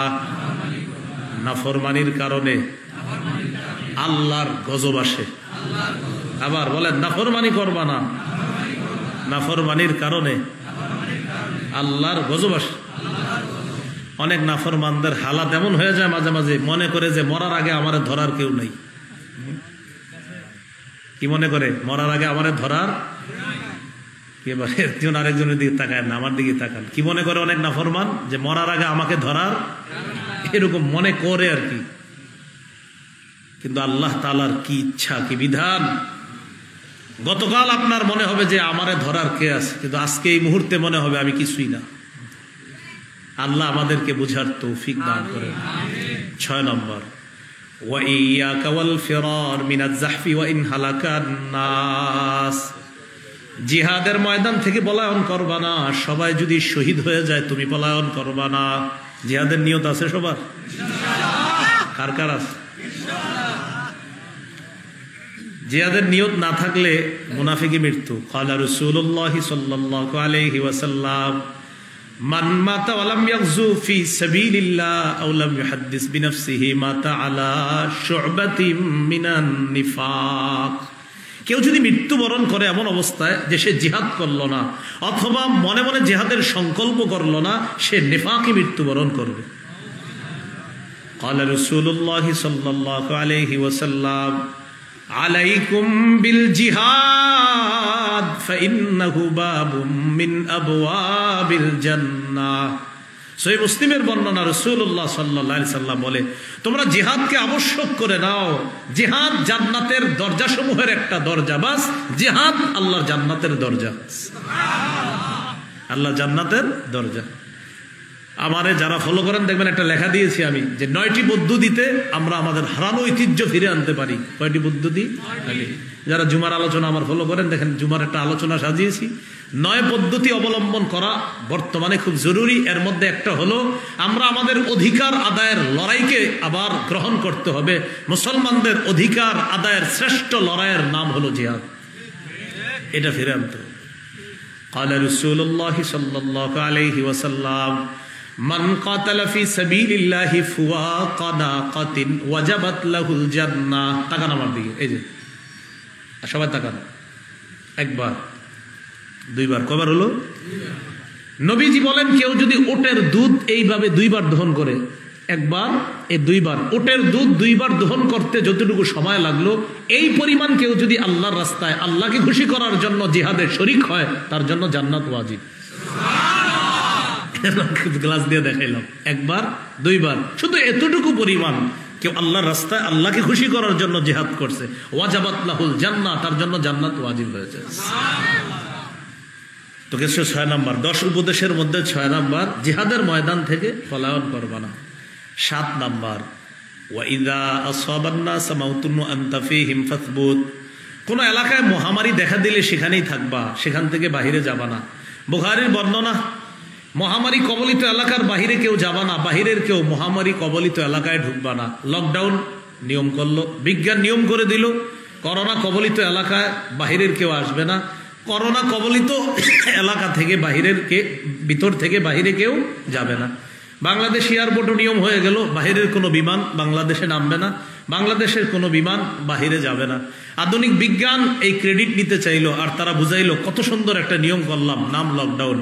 নাফরমানির কারণে আল্লাহর গজব আসে। আবার বলেন, নাফরমানি করবা না, নাফরমানির কারণে আল্লাহর গজব আসে। অনেক নাফরমানদের হালাত এমন হয়ে যায় মাঝে মাঝে, মনে করে যে মরার আগে আমারে ধরার কেউ নেই। কি মনে করে? মরার আগে আমারে ধরার, এবারে একজন আরেকজনের দিকে তাকায় না, আমার দিকে তাকান। কি মনে করে অনেক নাফরমান? যে মরার আগে আমাকে ধরার, এরকম মনে করে আর কি। কিন্তু আল্লাহ তাআলার কি ইচ্ছা, কি বিধান। গতকাল আপনার মনে হবে যে আমারে ধরার কে আছে, কিন্তু আজকে এই মুহূর্তে মনে হবে আমি কিছুই না। আল্লাহ আমাদেরকে বুঝার তৌফিক দান করেন। 6 নম্বর, ওয়াইয়াকা ওয়াল ফিরার মিনাজ জাহফি ওয়া ইন হালাকান নাস। জিহাদের ময়দান থেকে পলায়ন করবা না। সবাই যদি শহীদ হয়ে যায় তুমি পলায়ন করবা না। জিহাদের নিয়ত আছে সবার? কার কার আছে? জিহাদের নিয়ত না থাকলে মুনাফিকি মৃত্যু। ক্বালা রাসূলুল্লাহ সাল্লাল্লাহু আলাইহি ওয়াসাল্লাম, মান মাতা ওয়া লাম ইয়াগজু ফি সাবিলিল্লাহ আও লাম ইউহাদ্দিস বিনাফসিহি মাতা আলা শু'বাতিন মিনান নিফাক। কেউ যদি মৃত্যুবরণ করে এমন অবস্থায় যে সে জিহাদ করলো না, অথবা মনে মনে জিহাদের সংকল্প করলো না, সে নিফাকি মৃত্যুবরণ করবে। ক্বালা রাসূলুল্লাহ সাল্লাল্লাহু আলাইহি ওয়াসাল্লাম, আলাইকুম বিল জিহাদ ফাইন্নাহু বাবুম মিন আবওয়াবিল জান্নাহ। সহিহ মুসলিমের বর্ণনা, রাসূলুল্লাহ সাল্লাল্লাহু আলাইহি সাল্লাম বলে, তোমরা জিহাদকে আবশ্যক করে নাও। জিহাদ জান্নাতের দরজাসমূহের একটা দরজা। বাস জিহাদ আল্লাহর জান্নাতের দরজা। আল্লাহ জান্নাতের দরজা। আমারে যারা ফলো করেন দেখবেন একটা লেখা দিয়েছি আমি, যে 9টি পদ্ধতিতে আমরা আমাদের হারানো ঐতিহ্য ফিরে আনতে পারি। কয়টি পদ্ধতি? যারা জুমার আলোচনা আমার ফলো করেন দেখেন জুমার একটা আলোচনা সাজিয়েছি। 9 পদ্ধতি অবলম্বন করা বর্তমানে খুব জরুরি। এর মধ্যে একটা হলো আমরা আমাদের অধিকার আদায়ের লড়াইকে আবার গ্রহণ করতে হবে। মুসলমানদের অধিকার আদায়ের শ্রেষ্ঠ লড়াইয়ের নাম হলো জিহাদ। এটা ফিরে আনতে হবে। ক্বালা রাসূলুল্লাহ সাল্লাল্লাহু আলাইহি ওয়াসাল্লাম, মান কাতালা ফি সাবিলিল্লাহি ফুওয়াকা নাকাতিন ওয়াজাবাত লাহুল জান্নাহ। তাকান আমার দিকে, এই যে সবাই তাকান। একবার, দুইবার, কবার হলো? নবীজি বলেন, কেউ যদি ওটের দুধ এইভাবে 2 বার দহন করে, একবার, এই 2 বার, ওটের দুধ 2 বার দহন করতে যতটুকু সময় লাগলো, এই পরিমাণ কেউ যদি আল্লাহর রাস্তায় আল্লাহকে খুশি করার জন্য জিহাদের শরীক হয়, তার জন্য জান্নাত ওয়াজিব। গ্লাস দিয়ে দেখাইলাম, একবার, 2 বার, শুধু এতটুকু পরিমাণ কেউ আল্লাহর রাস্তায় আল্লাহকে খুশি করার জন্য জিহাদ করছে, ওয়াজাবাত লাহুল জান্নাহ, তার জন্য জান্নাত ওয়াজিব হয়েছে। তো কিছু 6 নাম্বার, 10 উপদেশের মধ্যে 6 নাম্বার, জিহাদের ময়দান থেকে পলায়ন করবা না। 7 নাম্বার, ওয়াইদা আসাবান নাস মাউতুন আনতা ফীহিম ফাসবুত। কোন এলাকায় মহামারী দেখা দিলে সেখানেই থাকবা, সেখান থেকে বাহিরে যাবা না। বুখারীর বর্ণনা, মহামারী কবলিত এলাকার বাহিরে কেউ যাবা না, বাহিরের কেউ মহামারী কবলিত এলাকায় ঢুকবা না। লকডাউন নিয়ম করলো, বিজ্ঞান নিয়ম করে দিল, করোনা কবলিত এলাকায় বাহিরের কেউ আসবে না। করোনা কবলিত এলাকা থেকে ভিতর থেকে বাহিরে কেউ যাবে না। বাংলাদেশ এয়ারপোর্টও নিয়ম হয়ে গেল, বাহিরের কোনো বিমান বাংলাদেশে নামবে না, বাংলাদেশের কোনো বিমান বাহিরে যাবে না। আধুনিক বিজ্ঞান এই ক্রেডিট নিতে চাইলো, আর তারা বুঝাইলো কত সুন্দর একটা নিয়ম করলাম, নাম লকডাউন।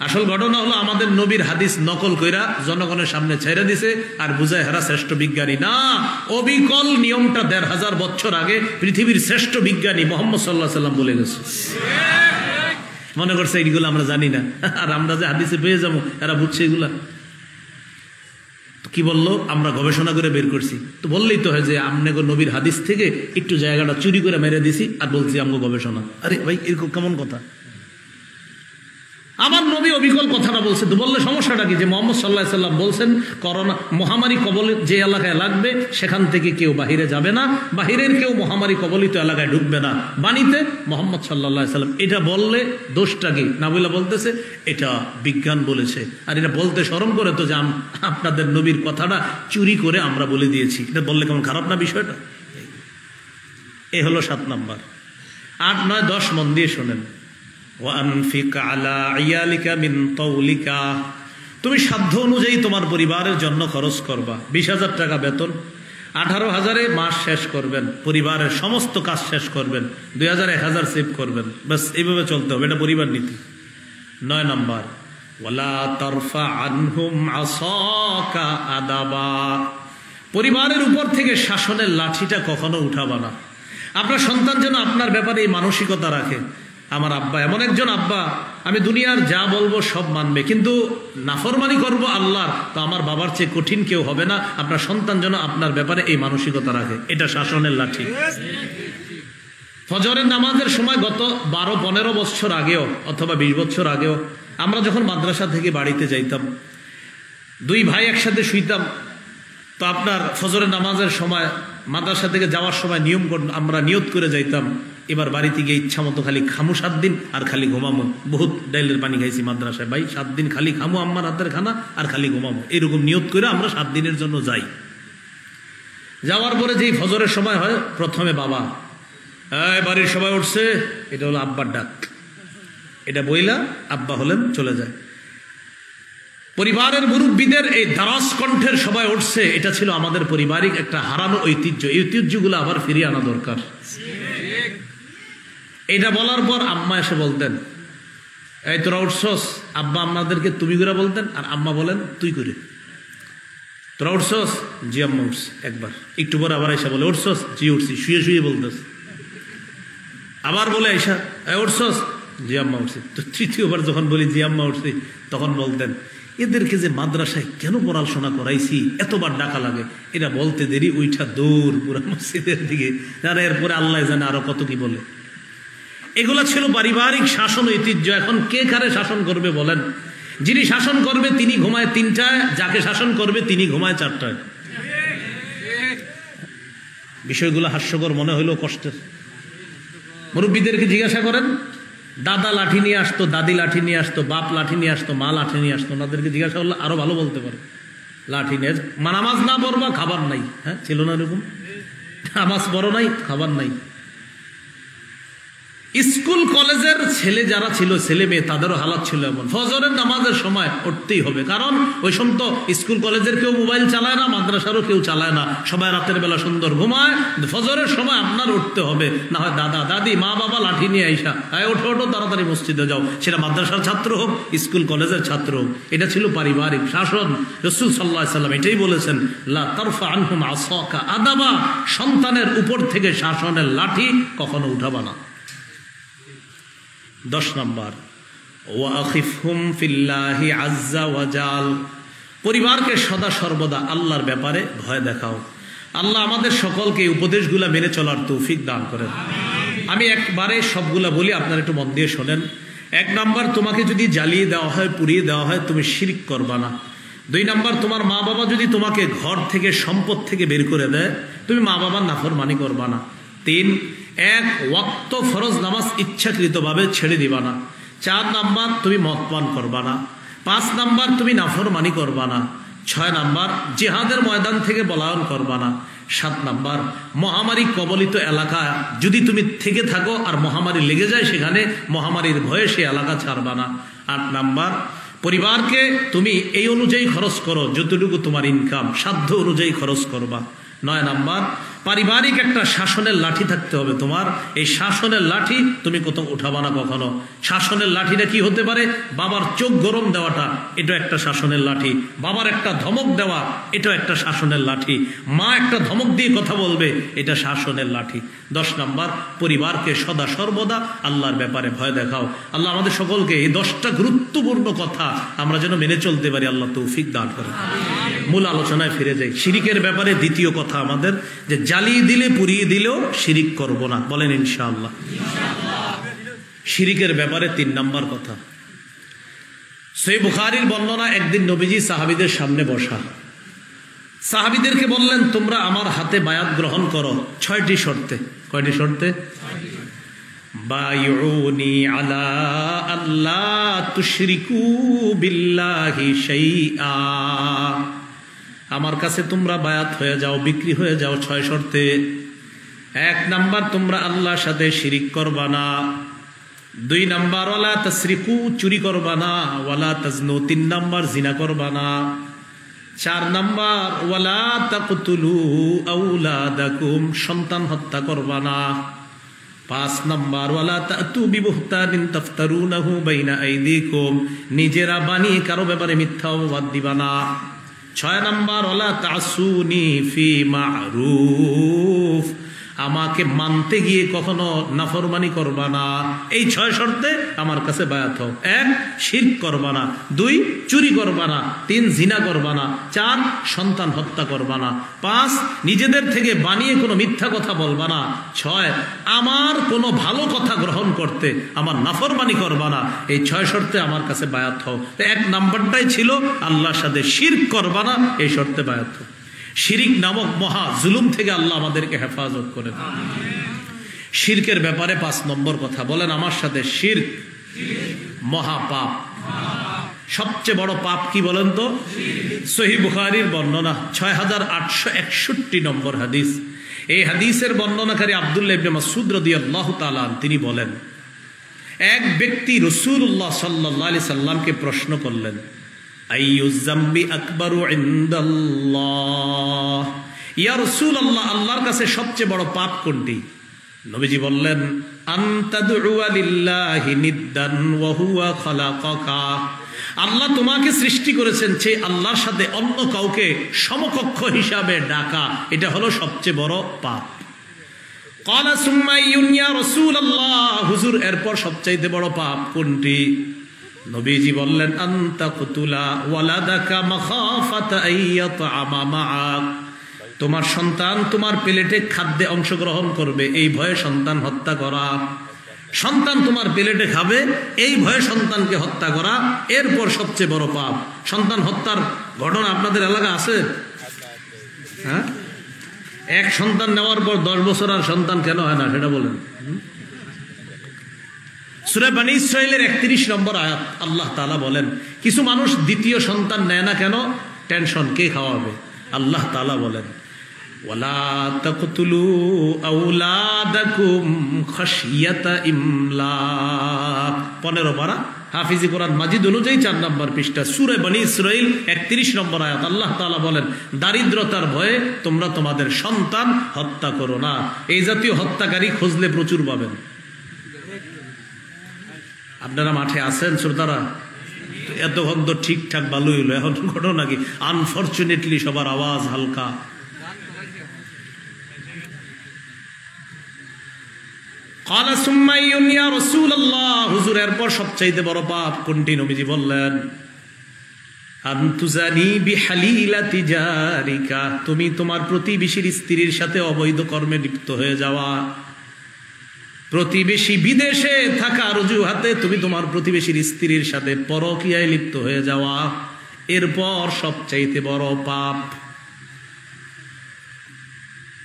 আসল ঘটনা হলো আমাদের নবীর হাদিস নকল কইরা জনগণের সামনে ছেড়ে দিছে, আর বুঝায় হেরা শ্রেষ্ঠ বিজ্ঞানী না। অবিকল নিয়মটা 1500 বছর আগে পৃথিবীর শ্রেষ্ঠ বিজ্ঞানী মুহাম্মদ সাল্লাল্লাহু আলাইহি সাল্লাম বলে গেছে। মনে করছে এইগুলো আমরা জানি না, আর আমরা যে হাদিসে পেয়ে যাবো, এরা বুঝছে এগুলা। কি বললো? আমরা গবেষণা করে বের করছি। তো বললেই তো হয় যে আমনে নবীর হাদিস থেকে একটু জায়গাটা চুরি করে মেরে দিছি আর বলছি আমগো গবেষণা। আরে ভাই, এরকম কেমন কথা? আমার নবী অবিকল কথাটা বলছে, তো বললে সমস্যাটা কি? যে মোহাম্মদ সাল্লাল্লাহু আলাইহি সাল্লাম বলছেন করোনা মহামারী কবলিত যে এলাকায় লাগবে সেখান থেকে কেউ বাহিরে যাবে না, বাহিরের কেউ মহামারী কবলিত এলাকায় ঢুকবে না। বাণীতে মোহাম্মদ সাল্লাল্লাহু আলাইহি সাল্লাম এটা বললে দোষটা কি? না বলে বলতেছে এটা বিজ্ঞান বলেছে, আর এটা বলতে শরম করে তো যে আপনাদের নবীর কথাটা চুরি করে আমরা বলে দিয়েছি। এটা বললে কেমন খারাপ না বিষয়টা? এ হলো 7 নাম্বার। 8, 9, 10 মন দিয়ে শোনেন। ওয়ানফিক আলা ইয়ালিকা মিন তাওলিকা, তুমি সাধ্য অনুযায়ী তোমার পরিবারের জন্য খরচ করবা। 20,000 টাকা বেতন, 18,000-এ মাস শেষ করবেন, পরিবারের সমস্ত কাজ শেষ করবেন, 2,000 1,000 সেভ করবেন, বাস এইভাবে চলতে হবে, এটা পরিবার নীতি। 9 নাম্বার, ওয়ালা তারফা আনহুম আসাকা আদাবা, পরিবারের উপর থেকে শাসনের লাঠিটা কখনো উঠাবা না। আপনার সন্তান যেন আপনার ব্যাপারে এই মানসিকতা রাখে, আমার আব্বা এমন একজন আব্বা, আমি দুনিয়ার যা বলবো সব মানবে, কিন্তু নাফরমানি করব আল্লাহর, তো আমার বাবার চেয়ে কঠিন কেউ হবে না। আপনার সন্তান যেন আপনার ব্যাপারে এই মানসিকতা রাখে, এটা শাসনের লাঠি। ফজরের নামাজের সময় গত 12-15 বছর আগেও অথবা 20 বছর আগেও আমরা যখন মাদ্রাসা থেকে বাড়িতে যাইতাম, 2 ভাই একসাথে শুইতাম, তো আপনার ফজরের নামাজের সময় মাদ্রাসা থেকে যাওয়ার সময় আমরা নিয়ত করে যাইতাম, এবার বাড়িতে গিয়ে ইচ্ছা মতো খালি খামু 7 দিন আর খালি ঘুমামো। বহুত ডাইলের পানি খাইছি মাদ্রাসায়, ভাই 7 দিন খালি খামু আম্মার হাতের খানা আর খালি ঘুমামো, এরকম নিয়ত করে আমরা 7 দিনের জন্য যাই। যাওয়ার পরে যেই ফজরের সময় হয়, প্রথমে বাবা বাড়ির সবাই উঠছে, এটা হলো আব্বার ডাক, এটা বইলা আব্বা হলেন চলে যায়। পরিবারের মুরব্বীদের এই দারাজ কণ্ঠের সবাই উঠছে, এটা ছিল আমাদের পারিবারিক একটা হারানো ঐতিহ্য। এই ঐতিহ্যগুলো আবার ফিরিয়ে আনা দরকার। এটা বলার পর আম্মা এসে বলতেন, এই তোরা উঠছস? আব্বা আমাদেরকে তুমি করে বলতেন, আর আম্মা বলেন তুই করে। তোরা উঠছস? জি আম্মা উঠছি। একবার একটু পরে আবার এসে বলে উঠছস? জি উঠছি। শুয়ে শুয়ে বলতেস। আবার বলে আইসা উঠছস? জি আম্মা উঠছি। তো তৃতীয়বার যখন বলি জি আম্মা উঠছি, তখন বলতেন এদেরকে যে মাদ্রাসায় কেন পড়াশোনা করাইছি, এতবার ডাকা লাগে। এটা বলতে দেরি উইঠা দৌড় পুরা মসজিদের দিকে, যারা এরপরে আল্লাহ জানে আরো কত কি বলে। এগুলা ছিল পারিবারিক শাসন ঐতিহ্য। এখন কে কারে শাসন করবে বলেন? যিনি শাসন করবে তিনি ঘুমায় 3টায়, যাকে শাসন করবে তিনি ঘুমায় 4টায়। বিষয়গুলো হাস্যকর মনে হইলেও কষ্টের। মুরব্বীদেরকে জিজ্ঞাসা করেন, দাদা লাঠি নিয়ে আসতো, দাদি লাঠি নিয়ে আসতো, বাপ লাঠি নিয়ে আসতো, মা লাঠি নিয়ে আসতো, ওনাদেরকে জিজ্ঞাসা করলে আরো ভালো বলতে পারে। লাঠি নিয়ে নামাজ না পড়বা, খাবার নাই। হ্যাঁ, ছিল না এরকম? নামাজ পড়ো নাই, খাবার নাই। স্কুল কলেজের ছেলে যারা ছিল, ছেলে মেয়ে, তাদেরও হালাত ছিল এমন। ফজরের নামাজের সময় উঠতেই হবে, কারণ ওই সময় তো স্কুল কলেজের কেউ মোবাইল চালায় না, মাদ্রাসারও কেউ চালায় না, সবাই রাতের বেলা সুন্দর ঘুমায়। ফজরের সময় আপনার উঠতে হবে, না হয় দাদা দাদি মা বাবা লাঠি নিয়ে আইসা ওঠো ওঠো তাড়াতাড়ি মসজিদে যাও, সেটা মাদ্রাসার ছাত্র হোক স্কুল কলেজের ছাত্র হোক। এটা ছিল পারিবারিক শাসন। রাসূল সাল্লাল্লাহু আলাইহি সাল্লাম এটাই বলেছেন, লা তারফা আনহুম আসাকা আদাবা, সন্তানের উপর থেকে শাসনের লাঠি কখনো উঠাবা না। 10 নাম্বার, ওয়াখিফহুম ফিল্লাহি আযজা ওয়া জাল, পরিবারকে সদা সর্বদা আল্লাহর ব্যাপারে ভয় দেখাও। আল্লাহ আমাদের সকলকে এই উপদেশগুলা মেনে চলার তৌফিক দান করেন। আমি একবারে সবগুলা বলি, আপনারা একটু মন দিয়ে শোনেন। 1 নাম্বার, তোমাকে যদি জ্বালিয়ে দেওয়া হয়, পুড়িয়ে দেওয়া হয়, তুমি শিরক করবা না। 2 নাম্বার, তোমার মা বাবা যদি তোমাকে ঘর থেকে সম্পদ থেকে বের করে দেয়, তুমি মা বাবার নাফরমানি করবা না। 3, 1 ওয়াক্ত ফরজ নামাজ ইচ্ছাকৃতভাবে ছেড়ে দিবা না। 4 নাম্বার, তুমি মদ পান করবা না। 5 নাম্বার, তুমি নাফরমানি করবা না। 6 নাম্বার, জিহাদের ময়দান থেকে পলায়ন করবা না। 7 নাম্বার, মহামারী কবলিত এলাকা যদি তুমি থেকে থাকো আর মহামারী লেগে যায়, সেখানে মহামারীর ভয়ে সে এলাকা ছাড়বা না। 8 নাম্বার, পরিবারকে তুমি এই অনুযায়ী খরচ করো, যতটুকু তোমার ইনকাম সাধ্য অনুযায়ী খরচ করবা। 9 নাম্বার, পারিবারিক একটা শাসনের লাঠি থাকতে হবে তোমার। এই শাসনের লাঠি তুমি কোথাও উঠাবা না কখনো। শাসনের লাঠিটা কি হতে পারে? বাবার চোখ গরম দেওয়াটা, এটা একটা শাসনের লাঠি। বাবার একটা ধমক দেওয়া, এটা একটা শাসনের লাঠি। মা একটা ধমক দিয়ে কথা বলবে, এটা শাসনের লাঠি। 10 নাম্বার, পরিবারকে সদা সর্বদা আল্লাহর ব্যাপারে ভয় দেখাও। আল্লাহ আমাদের সকলকে এই 10টা গুরুত্বপূর্ণ কথা আমরা যেন মেনে চলতে পারি, আল্লাহ তৌফিক দান করেন। মূল আলোচনায় ফিরে যাই। শিরিকের ব্যাপারে দ্বিতীয় কথা আমাদের, যে জ্বালিয়ে দিলে পুড়িয়ে দিলেও শিরিক করব না, বলেন ইনশাআল্লাহ। শিরিকের ব্যাপারে 3 নাম্বার কথা, সহিহ বুখারীর বর্ণনা, একদিন নবীজি সাহাবীদের সামনে বসা, সাহাবীদেরকে বললেন, তোমরা আমার হাতে বায়াত গ্রহণ করো 6টি শর্তে। কয়টি শর্তে? বায়উনি আলা আল্লা তুশরিকু বিল্লাহি শাইআ, আমার কাছে তোমরা বায়াত হয়ে যাও, বিক্রি হয়ে যাও 6 শর্তে। 1 নাম্বার, তোমরা আল্লাহর সাথে শিরিক করবা না। 2 নাম্বার, ওয়ালা তাসরিকু, চুরি করবা না। ওয়ালা তাজনু, 3 নাম্বার, জিনা করবা না। 4 নাম্বার, ওয়ালা তাকতুলু আওলাদাকুম, সন্তান হত্যা করবা না। 5 নাম্বার, ওয়ালা তাতু বিবুহতানিন তাফতারুনাহু বাইনা আইদিকুম, নিজেরা বানিয়ে কারো ব্যাপারে মিথ্যা অপবাদ দিবা না। 6 নাম্বার, ওয়ালা তাসুনি ফি মারুফ, আমাকে মানতে গিয়ে কখনো নাফরমানি করবা না। এই 6 শর্তে আমার কাছে বায়াত হও। 1, শিরক করবা না। 2, চুরি করবা না। 3, জিনা করবা না। 4, সন্তান হত্যা করবা না। 5, নিজেদের থেকে বানিয়ে কোনো মিথ্যা কথা বলবা না। 6, আমার কোনো ভালো কথা গ্রহণ করতে আমার নাফরমানি করবা না। এই 6 শর্তে আমার কাছে বায়াত হও। 1 নাম্বারটাই ছিল আল্লাহর সাথে শিরক করবা না, এই শর্তে বায়াত হও। শিরিক নামক মহা জুলুম থেকে আল্লাহ আমাদেরকে হেফাজত করেন। শিরকের ব্যাপারে 5 নম্বর কথা বলেন আমার সাথে, শিরক মহা পাপ। সবচেয়ে বড় পাপ কি বলেন তো? সহিহ বুখারীর বর্ণনা, 6861 নম্বর হাদিস। এই হাদিসের বর্ণনাকারী আব্দুল্লাহ ইবনে মাসউদ রাদিয়াল্লাহু তাআলা তিনি বলেন, এক ব্যক্তি রাসূলুল্লাহ সাল্লাল্লাহু আলাইহি সাল্লামকে প্রশ্ন করলেন, আইয়ুজ যামবি আকবারু ইনদাল্লাহ, ইয়া রাসূলুল্লাহ, আল্লাহর কাছে সবচেয়ে বড় পাপ কোনটি? নবীজি বললেন, আনতাদউ লিল্লাহি নিদ্দান ওয়া হুয়া খালাকাকা, আল্লাহ তোমাকে সৃষ্টি করেছেন, সেই আল্লাহর সাথে অন্য কাউকে সমকক্ষ হিসাবে ডাকা, এটা হলো সবচেয়ে বড় পাপ। ক্বালা সুম্মা আইয়ুন ইয়া রাসূলুল্লাহ, হুজুর এরপর সবচাইতে বড় পাপ কোনটি? নবীজি বললেন, আনতা কুতুলা ওয়ালাদাকা মাখাফাতা আইয়াতআমা মাআক, তোমার সন্তান তোমার প্লেটে খাদ্যে অংশগ্রহণ করবে এই ভয়ে সন্তান হত্যা করা। সন্তান তোমার প্লেটে খাবে এই ভয়ে সন্তানকে হত্যা করা, এরপর সবচেয়ে বড় পাপ। সন্তান হত্যার ঘটনা আপনাদের এলাকা আছে? হ্যাঁ, এক সন্তান নেওয়ার পর 10 বছর আর সন্তান কেন হয় না সেটা বলেন। সূরা বনী ইসরাঈলের 31 নম্বর আয়াত, আল্লাহ তাআলা বলেন, কিছু মানুষ দ্বিতীয় সন্তান নেয় না কেন? টেনশন, কে খাওয়াবে? আল্লাহ তাআলা বলেন, ওয়ালা তাকতুলু আওলাদাকুম খাশিয়াতা ইমলাক, 15 পারা হাফিজি কোরআন মাজিদ অনুযায়ী 4 নম্বর পৃষ্ঠা, সূরা বনী ইসরাঈল 31 নম্বর আয়াত। আল্লাহ তাআলা বলেন, দারিদ্রতার ভয়ে তোমরা তোমাদের সন্তান হত্যা করো না। এই জাতীয় হত্যাকারী খুঁজলে প্রচুর পাবেন। আপনারা মাঠে আছেন শ্রোতারা? এতক্ষণ তো ঠিকঠাক ভালোই হলো, এখন ঘটনা কি? আনফরচুনেটলি সবার আওয়াজ হালকা। ক্বালা সুম্মা আইয়ুন ইয়া রাসূলুল্লাহ, হুজুর এরপর সবচাইতে বড় পাপ কোনটি? নবীজি বললেন, আনতুজানি বিহালিলাতি জারিকা, তুমি তোমার প্রতিবেশীর স্ত্রীর সাথে অবৈধ কর্মে লিপ্ত হয়ে যাওয়া। প্রতিবেশী বিদেশে থাকার অজুহাতে তুমি তোমার প্রতিবেশীর স্ত্রীর সাথে পরকীয়ায় লিপ্ত হয়ে যাওয়া, এরপর সবচাইতে বড় পাপ।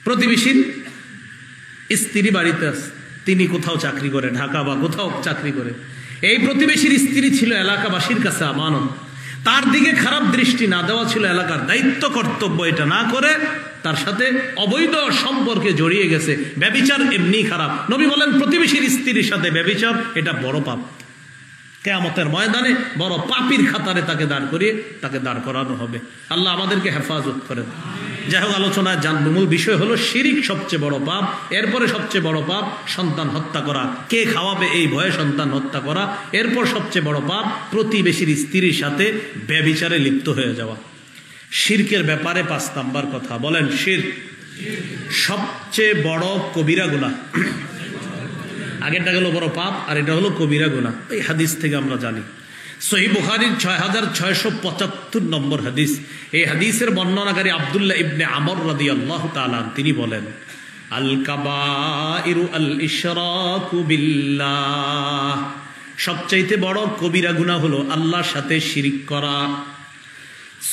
প্রতিবেশীর স্ত্রী বাড়িতে আছে, তিনি কোথাও চাকরি করে, ঢাকা বা কোথাও চাকরি করে, এই প্রতিবেশীর স্ত্রী ছিল এলাকাবাসীর কাছে আমানত, তার দিকে খারাপ দৃষ্টি না দেওয়া ছিল এলাকার দায়িত্ব কর্তব্য, এটা না করে তার সাথে অবৈধ সম্পর্কে জড়িয়ে গেছে। ব্যভিচার এমনি খারাপ। নবী বলেন, প্রতিবেশীর স্ত্রীর সাথে ব্যভিচার এটা বড় পাপ। কিয়ামতের ময়দানে বড় পাপীর খাতারে তাকে দাঁড় করানো হবে। আল্লাহ আমাদেরকে হেফাজত করেন। যাই হোক, আলোচনায় জানব, মূল বিষয় হলো শিরিক সবচেয়ে বড় পাপ। এরপরে সবচেয়ে বড় পাপ সন্তান হত্যা করা, কে খাওয়াবে এই ভয়ে সন্তান হত্যা করা। এরপর সবচেয়ে বড় পাপ প্রতিবেশীর স্ত্রীর সাথে ব্যভিচারে লিপ্ত হয়ে যাওয়া। শিরকের ব্যাপারে 5 নাম্বার কথা বলেন, শিরক সবচেয়ে বড় কবিরা গুনাহ। আগেরটা গেল বড় পাপ, আর এটা হলো কবিরা গুনাহ। এই হাদিস থেকে আমরা জানি, সহিহ বুখারীর 6675 নম্বর হাদিস। এই হাদিসের বর্ণনাকারী আব্দুল্লাহ ইবনে আমর রাদিয়াল্লাহু তাআলা তিনি বলেন, আল কাবাইরু আল ইশরাকু বিল্লাহ, সবচাইতে বড় কবিরা গুনাহ হলো আল্লাহর সাথে শিরিক করা।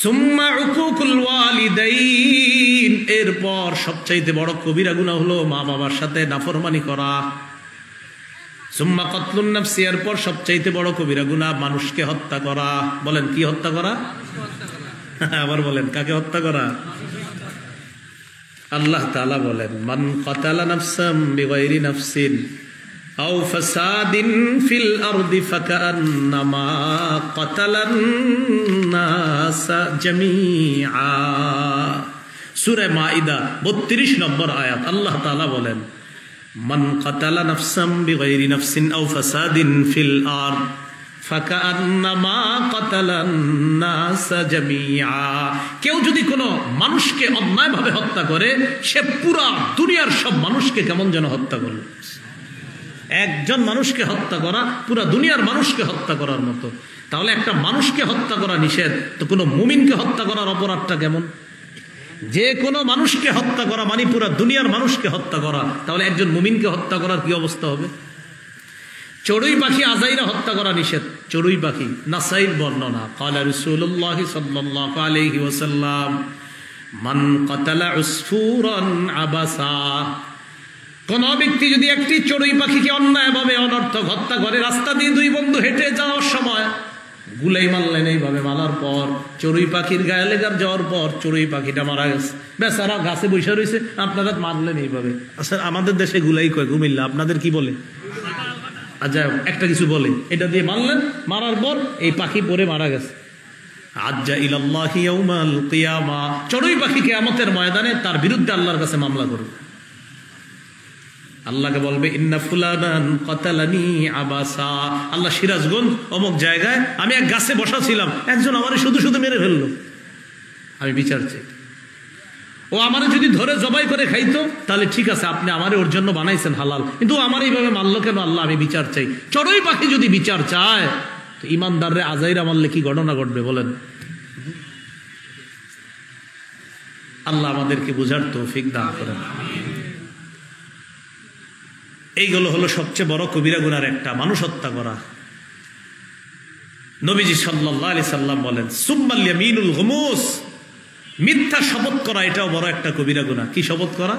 সুম্মা উকুকুল ওয়ালিদাইন, এরপর সবচাইতে বড় কবিরা গুনাহ হলো মা বাবার সাথে নাফরমানি করা। সুম্মা কতলুন নাফসি, এরপর সবচাইতে বড় কবিরা গুনাহ মানুষকে হত্যা করা। বলেন কি হত্যা করা? আবার বলেন কাকে হত্যা করা? আল্লাহ তাআলা বলেন মান কাতালা নাফসাম বিগাইরি নাফসিন আও ফাসাদিন ফিল আরদি ফাকান্নামা কাতালান নাসা জামিআ। সূরা মাইদা 32 নম্বর আয়াত। আল্লাহ তাআলা বলেন মান কাতালা নাফসাম বিগাইরি নাফসিন আও ফাসাদিন ফিল আরদ ফাকান্নামা কাতালান নাসা জামিআ। কেউ যদি কোনো মানুষকে অন্যায়ভাবে হত্যা করে, সে পুরা দুনিয়ার সব মানুষকে কেমন যেন হত্যা করল। একজন মানুষকে হত্যা করা পুরা দুনিয়ার মানুষকে হত্যা করার মতো। তাহলে একটা মানুষকে হত্যা করা নিষেধ, তো কোনো মুমিনকে হত্যা করার অপরাধটা কেমন? যে কোনো মানুষকে হত্যা করা মানে পুরা দুনিয়ার মানুষকে হত্যা করা, তাহলে একজন মুমিনকে হত্যা করার কি অবস্থা হবে? চড়ুই পাখি আজাইরা হত্যা করা নিষেধ। চড়ুই পাখি, নাসাইর বর্ণনা, ক্বালা রাসূলুল্লাহ সাল্লাল্লাহু আলাইহি ওয়াসাল্লাম মান কাতালা উসফুরান আবাসা। কোন ব্যক্তি যদি একটি চড়ুই পাখিকে অন্যায়ভাবে অনর্থক হত্যা করে, রাস্তা দিয়ে দুই বন্ধু হেঁটে যাওয়ার সময় গুলাই মারলেন, এইভাবে মারার পর চড়ুই পাখির গায়ে লেগার যাওয়ার পর চড়ুই পাখিটা মারা গেছে, বেচারা গাছে বসে রয়েছে, আপনারা মারলেন এইভাবে। আচ্ছা, আমাদের দেশে গুলাই কয়, কুমিল্লা আপনাদের কি বলে? আচ্ছা, একটা কিছু বলে, এটা দিয়ে মারলেন, মারার পর এই পাখি পরে মারা গেছে। আজ্জা ইলাল্লাহি ইয়াউমাল কিয়ামা, চড়ুই পাখি কিয়ামতের ময়দানে তার বিরুদ্ধে আল্লাহর কাছে মামলা করবে। আল্লাহকে বলবে ইন্না ফুলানান কাতালানি আবাসা। আল্লাহ সিরাজগঞ্জ অমুক জায়গায় আমি এক গাছে বসা ছিলাম, একজন আমারে শুধু শুধু মেরে ফেললো, আমি বিচার চাই। ও আমারে যদি ধরে জবাই করে খাইতো তাহলে ঠিক আছে, আপনি আমারে ওর জন্য বানাইছেন হালাল, কিন্তু আমার এইভাবে মারলো কেন? আল্লাহ আমি বিচার চাই। চড়ুই পাখি যদি বিচার চায়, তো ইমানদাররে আজাইরা মারলে কি ঘটনা ঘটবে বলেন? আল্লাহ আমাদেরকে বুঝার তৌফিক দান করেন। এইগুলো হলো সবচেয়ে বড় কবিরা গুনার একটা, মানুষ হত্যা করা। নবীজি সাল্লাল্লাহু আলাইহি সাল্লাম বলেন সুম্মাল ইয়ামিনুল গুমুস, মিথ্যা শপথ করা এটাও বড় একটা কবিরা গুনাহ। কি শপথ করা?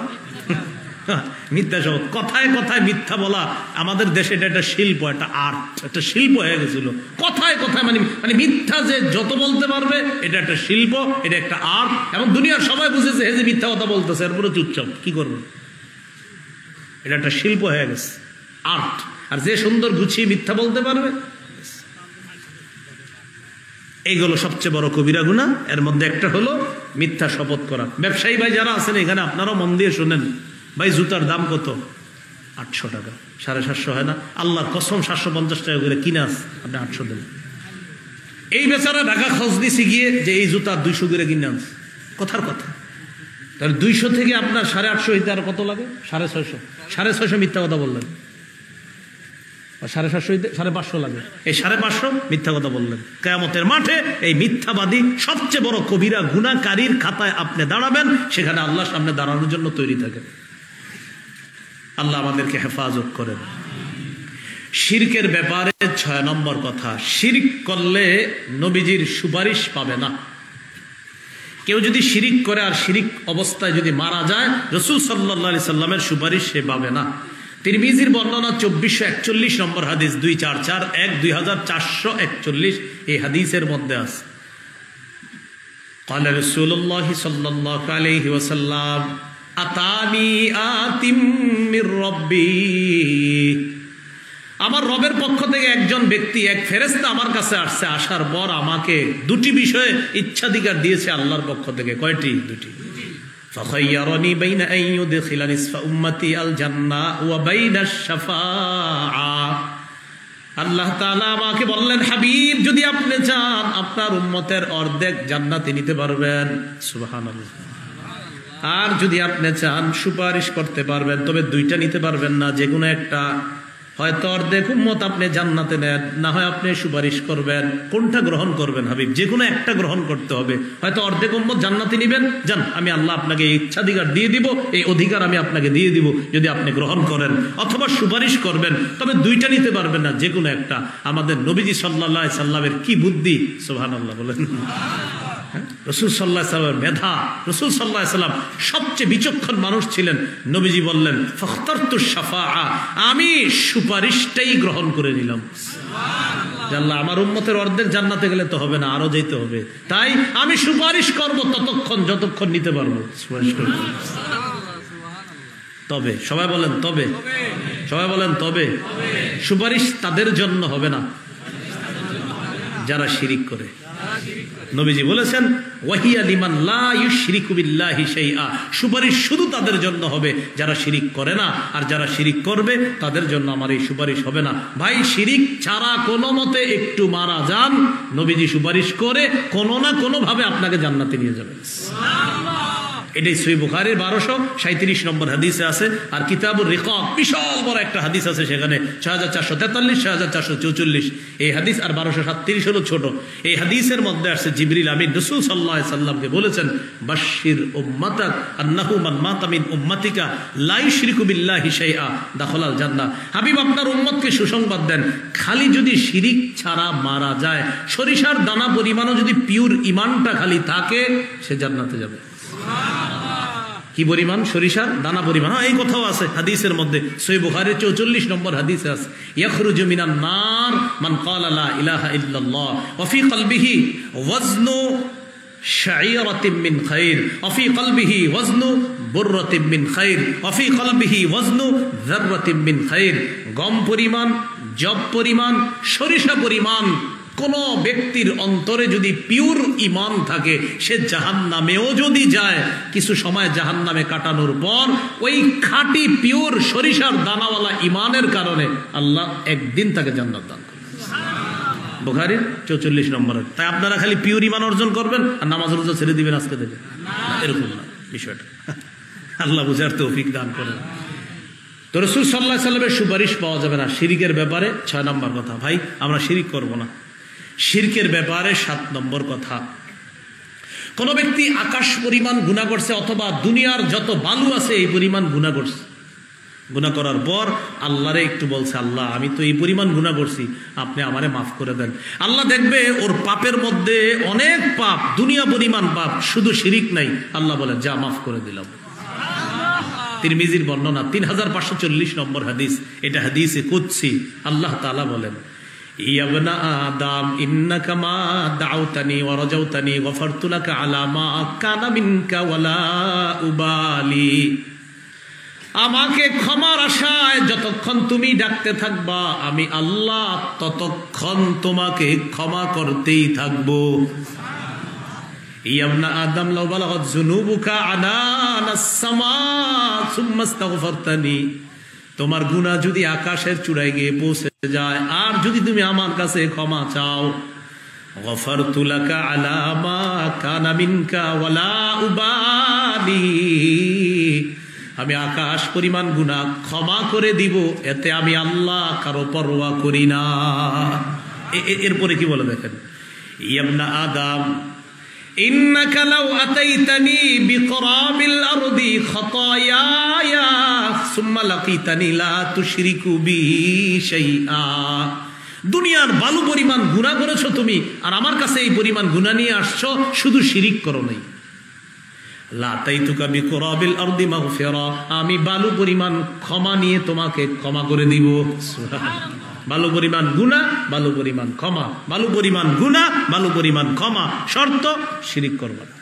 মিথ্যা শপথ, কথায় কথায় মিথ্যা বলা। আমাদের দেশে এটা একটা শিল্প, একটা আর্ট, একটা শিল্প হয়ে গেছিল। কথায় কথায় মানে মিথ্যা যে যত বলতে পারবে এটা একটা শিল্প, এটা একটা আর্ট, এবং দুনিয়ার সবাই বুঝেছে হে যে মিথ্যা কথা বলতেছে, এরপরে চুপচাপ কি করবে? এটা একটা শিল্প হয়ে গেছে, আর্ট। আর যে সুন্দর গুছিয়ে মিথ্যা বলতে পারবে, এইগুলো সবচেয়ে বড় কবিরা গুনাহ। এর মধ্যে একটা হলো মিথ্যা শপথ করা। ব্যবসায়ী ভাই যারা আছেন এখানে, আপনারাও মন দিয়ে শোনেন। ভাই জুতার দাম কত? 800 টাকা, 750 হয় না? আল্লাহর কসম 750 টাকা করে কিনে আস, আপনি 800 দেন। এই বেচারা ঢাকা খোঁজ দিছি গিয়ে যে এই জুতা 200 করে কিনে আনস, কথার কথা। তাহলে 200 থেকে আপনার 850 হইতে আর কত লাগে? 650। 650 মিথ্যা কথা বললেন। 750 হইতে 550 লাগে, এই 550 মিথ্যা কথা বললেন। কিয়ামতের মাঠে এই মিথ্যাবাদী সবচেয়ে বড় কবিরা গুনাহকারীর খাতায় আপনি দাঁড়াবেন, সেখানে আল্লাহর সামনে দাঁড়ানোর জন্য তৈরি থাকেন। আল্লাহ আমাদেরকে হেফাজত করেন। শিরকের ব্যাপারে 6 নম্বর কথা, শিরক করলে নবীজির সুপারিশ পাবে না। কেউ যদি শিরিক করে আর শিরিক অবস্থায় যদি মারা যায়, রাসূল সাল্লাল্লাহু আলাইহি সাল্লামের সুপারিশ সে পাবে না। তিরমিজির বর্ণনা 2441 নম্বর হাদিস, 2441 2441 এই হাদিসের মধ্যে আছে ক্বালা রাসূলুল্লাহ সাল্লাল্লাহু আলাইহি ওয়াসাল্লাম আতানি আতিম মির রাব্বি, আমার রবের পক্ষ থেকে একজন ব্যক্তি, এক ফেরেশতা আমার কাছে আসছে। আসার পর আমাকে 2টি বিষয়ে ইচ্ছাধিকার দিয়েছে আল্লাহর পক্ষ থেকে। কয়টি? 2টি। ফাখায়্যারানি বাইনা আন ইউদখিলা নিসফা উম্মতি আল জান্নাহ ওয়া বাইনা আশ-শাফাআ। আল্লাহ তাআলা আমাকে বললেন, হাবিব যদি আপনি চান আপনার উম্মতের অর্ধেক জান্নাতে নিতে পারবেন, সুবহানাল্লাহ। আর যদি আপনি চান সুপারিশ করতে পারবেন, তবে 2টা নিতে পারবেন না, যে কোনো একটা হয়তো অর্ধেক উম্মত আপনি জান্নাতে নেন, না হয় আপনি সুপারিশ করবেন। কোনটা গ্রহণ করবেন হাবিব? যে কোনো একটা গ্রহণ করতে হবে। হয়তো অর্ধেক উম্মত জান্নাতে নিবেন, যান আমি আল্লাহ আপনাকে এই ইচ্ছাধিকার দিয়ে দিব, এই অধিকার আমি আপনাকে দিয়ে দিব যদি আপনি গ্রহণ করেন, অথবা সুপারিশ করবেন। তবে দুইটা নিতে পারবেন না, যে কোনো একটা। আমাদের নবীজি সাল্লাল্লাহু আলাইহি সাল্লামের কি বুদ্ধি, সুবহানাল্লাহ বলেন। রাসূল সাল্লাল্লাহু আলাইহি সাল্লামের মেধা, রাসূল সাল্লাল্লাহু আলাইহি সাল্লাম সবচেয়ে বিচক্ষণ মানুষ ছিলেন। নবীজি বললেন ফাখতারতু শাফাআ, আমি সুপারিশটাই গ্রহণ করে নিলাম। সুবহানাল্লাহ। আল্লাহ আমার উম্মতের অর্ধেক জান্নাতে গেলে তো হবে না, আরো যেতে হবে, তাই আমি সুপারিশ করব ততক্ষণ যতক্ষণ নিতে পারবো সুপারিশ করব। তবে সবাই বলেন তবে, সবাই বলেন তবে। সুপারিশ তাদের জন্য হবে না যারা শিরিক করে। নবীজি বলেছেন ওয়াহিয়া লিমান লা ইউশরিকু বিল্লাহি শাইআ, সুপারিশ শুধু তাদের জন্য হবে যারা শিরিক করে না, আর যারা শিরিক করবে তাদের জন্য আমার এই সুপারিশ হবে না। ভাই শিরিক ছাড়া কোনো মতে একটু মারা যান, নবীজি সুপারিশ করে কোনো না কোনো ভাবে আপনাকে জান্নাতে নিয়ে যাবেন। সুবহানাল্লাহ। এটাই সহিহ বুখারীর 1237 নম্বর হাদিসে আছে। আর কিতাবুর রিকাক বিশাল বড় একটা হাদিস আছে, সেখানে 6443, 6444 এই হাদিস, আর 1237 হলো ছোট। এই হাদিসের মধ্যে আসছে জিবরিল আমিন রাসূল সাল্লাল্লাহু আলাইহি সাল্লামকে বলেছেন বাশশির উম্মাতাক আন্নাহু মান মাতা মিন উম্মাতিকা লা ইউশরিকু বিল্লাহি শাইআ দাখালাল জান্নাহ। হাবিব আপনার উম্মতকে সুসংবাদ দেন, খালি যদি শিরিক ছাড়া মারা যায়, সরিষার দানা পরিমাণও যদি পিওর ঈমানটা খালি থাকে, সে জান্নাতে যাবে। কি পরিমাণ? সরিষার দানা পরিমাণ। এই কথাও আছে হাদিসের মধ্যে, সহিহ বুখারীর 44 নম্বর হাদিসে আছে ইয়াখরুজু মিনান নার মান ক্বালা লা ইলাহা ইল্লাল্লাহ ওয়া ফি কলবিহি ওয়াজনু শাঈরাতিন মিন খায়র ওয়া ফি কলবিহি ওয়াজনু বুররাতিন মিন খায়র ওয়া ফি কলবিহি ওয়াজনু যাররাতিন মিন খায়র। গম পরিমাণ, জব পরিমাণ, সরিষা পরিমাণ কোন ব্যক্তির অন্তরে যদি পিওর ঈমান থাকে, সে জাহান্নামেও যদি যায়, কিছু সময় জাহান্নামে কাটানোর পর ওই খাঁটি পিওর সরিষার দানাওয়ালা ঈমানের কারণে আল্লাহ একদিন তাকে জান্নাত দান করবেন। বুখারীর 44 নম্বরে। তাই আপনারা খালি পিওর ঈমান অর্জন করবেন আর নামাজ রোজা ছেড়ে দিবেন আজকে থেকে, এরকম না বিষয়টা। আল্লাহ বুঝার তৌফিক দান করেন। তো রাসূল সাল্লাল্লাহু আলাইহি সাল্লামের সুপারিশ পাওয়া যাবে না। শিরিকের ব্যাপারে 6 নম্বর কথা, ভাই আমরা শিরিক করব না। শিরকের ব্যাপারে 7 নম্বর কথা, কোন ব্যক্তি আকাশ পরিমাণ গুনাহ করছে, অথবা দুনিয়ার যত বালু আছে এই পরিমাণ গুনাহ করছে, গুনাহ করার পর আল্লাহরে একটু বলছে আল্লাহ আমি তো এই পরিমাণ গুনাহ করছি, আপনি আমারে মাফ করে দেন। আল্লাহ দেখবে ওর পাপের মধ্যে অনেক পাপ, দুনিয়া পরিমাণ পাপ, শুধু শিরিক নাই। আল্লাহ বলে যা মাফ করে দিলাম। তিরমিজির বর্ণনা 3540 নম্বর হাদিস, এটা হাদিসে কুদসি। আল্লাহ তাআলা বলেন ইয়া ইবনা আদম ইন্নাকা মা দাউতানি ওয়া রাজাউতানি গফারতু লাকা আলা মা কানা মিনকা ওয়ালা উবালি। আমাকে ক্ষমার আশায় যতক্ষণ তুমি ডাকতে থাকবা, আমি আল্লাহ ততক্ষণ তোমাকে ক্ষমা করতেই থাকবো। ইয়া ইবনা আদম লাউ বালাগাত যুনুবুকা আনানাস সামা সুম্মা ইস্তাগফারতানি, তোমার গুনাহ যদি আকাশের চূড়ায় গিয়ে পৌঁছে যায়, আর যদি তুমি আমার কাছে ক্ষমা চাও, গফারতু লাকা আলা মা কানা মিনকা ওয়ালা উবালি, আমি আকাশ পরিমাণ গুনাহ ক্ষমা করে দিব, এতে আমি আল্লাহ কারো পরোয়া করি না। এরপরে কি বলে দেখেন, ইয়া ইবনা আদম ইন্নাকা লাউ আতাইতানি বিকরাবিল আরদি খাতায়ায়া সুম্মা লাকিতানি লা তুশরিকু বি শাইআ। দুনিয়ার বালু পরিমাণ গুনাহ করেছো তুমি, আর আমার কাছে এই পরিমাণ গুনাহ নিয়ে আসছো, শুধু শিরিক করো নাই। লা তাইতুকা বিকরাবিল আরদি মাগফিরা, আমি বালু পরিমাণ ক্ষমা নিয়ে তোমাকে ক্ষমা করে দিব। সুবহানাল্লাহ। বালু পরিমাণ গুনাহ, বালু পরিমাণ ক্ষমা, বালু পরিমাণ গুনাহ, বালু পরিমাণ ক্ষমা, শর্ত শিরিক করবা না।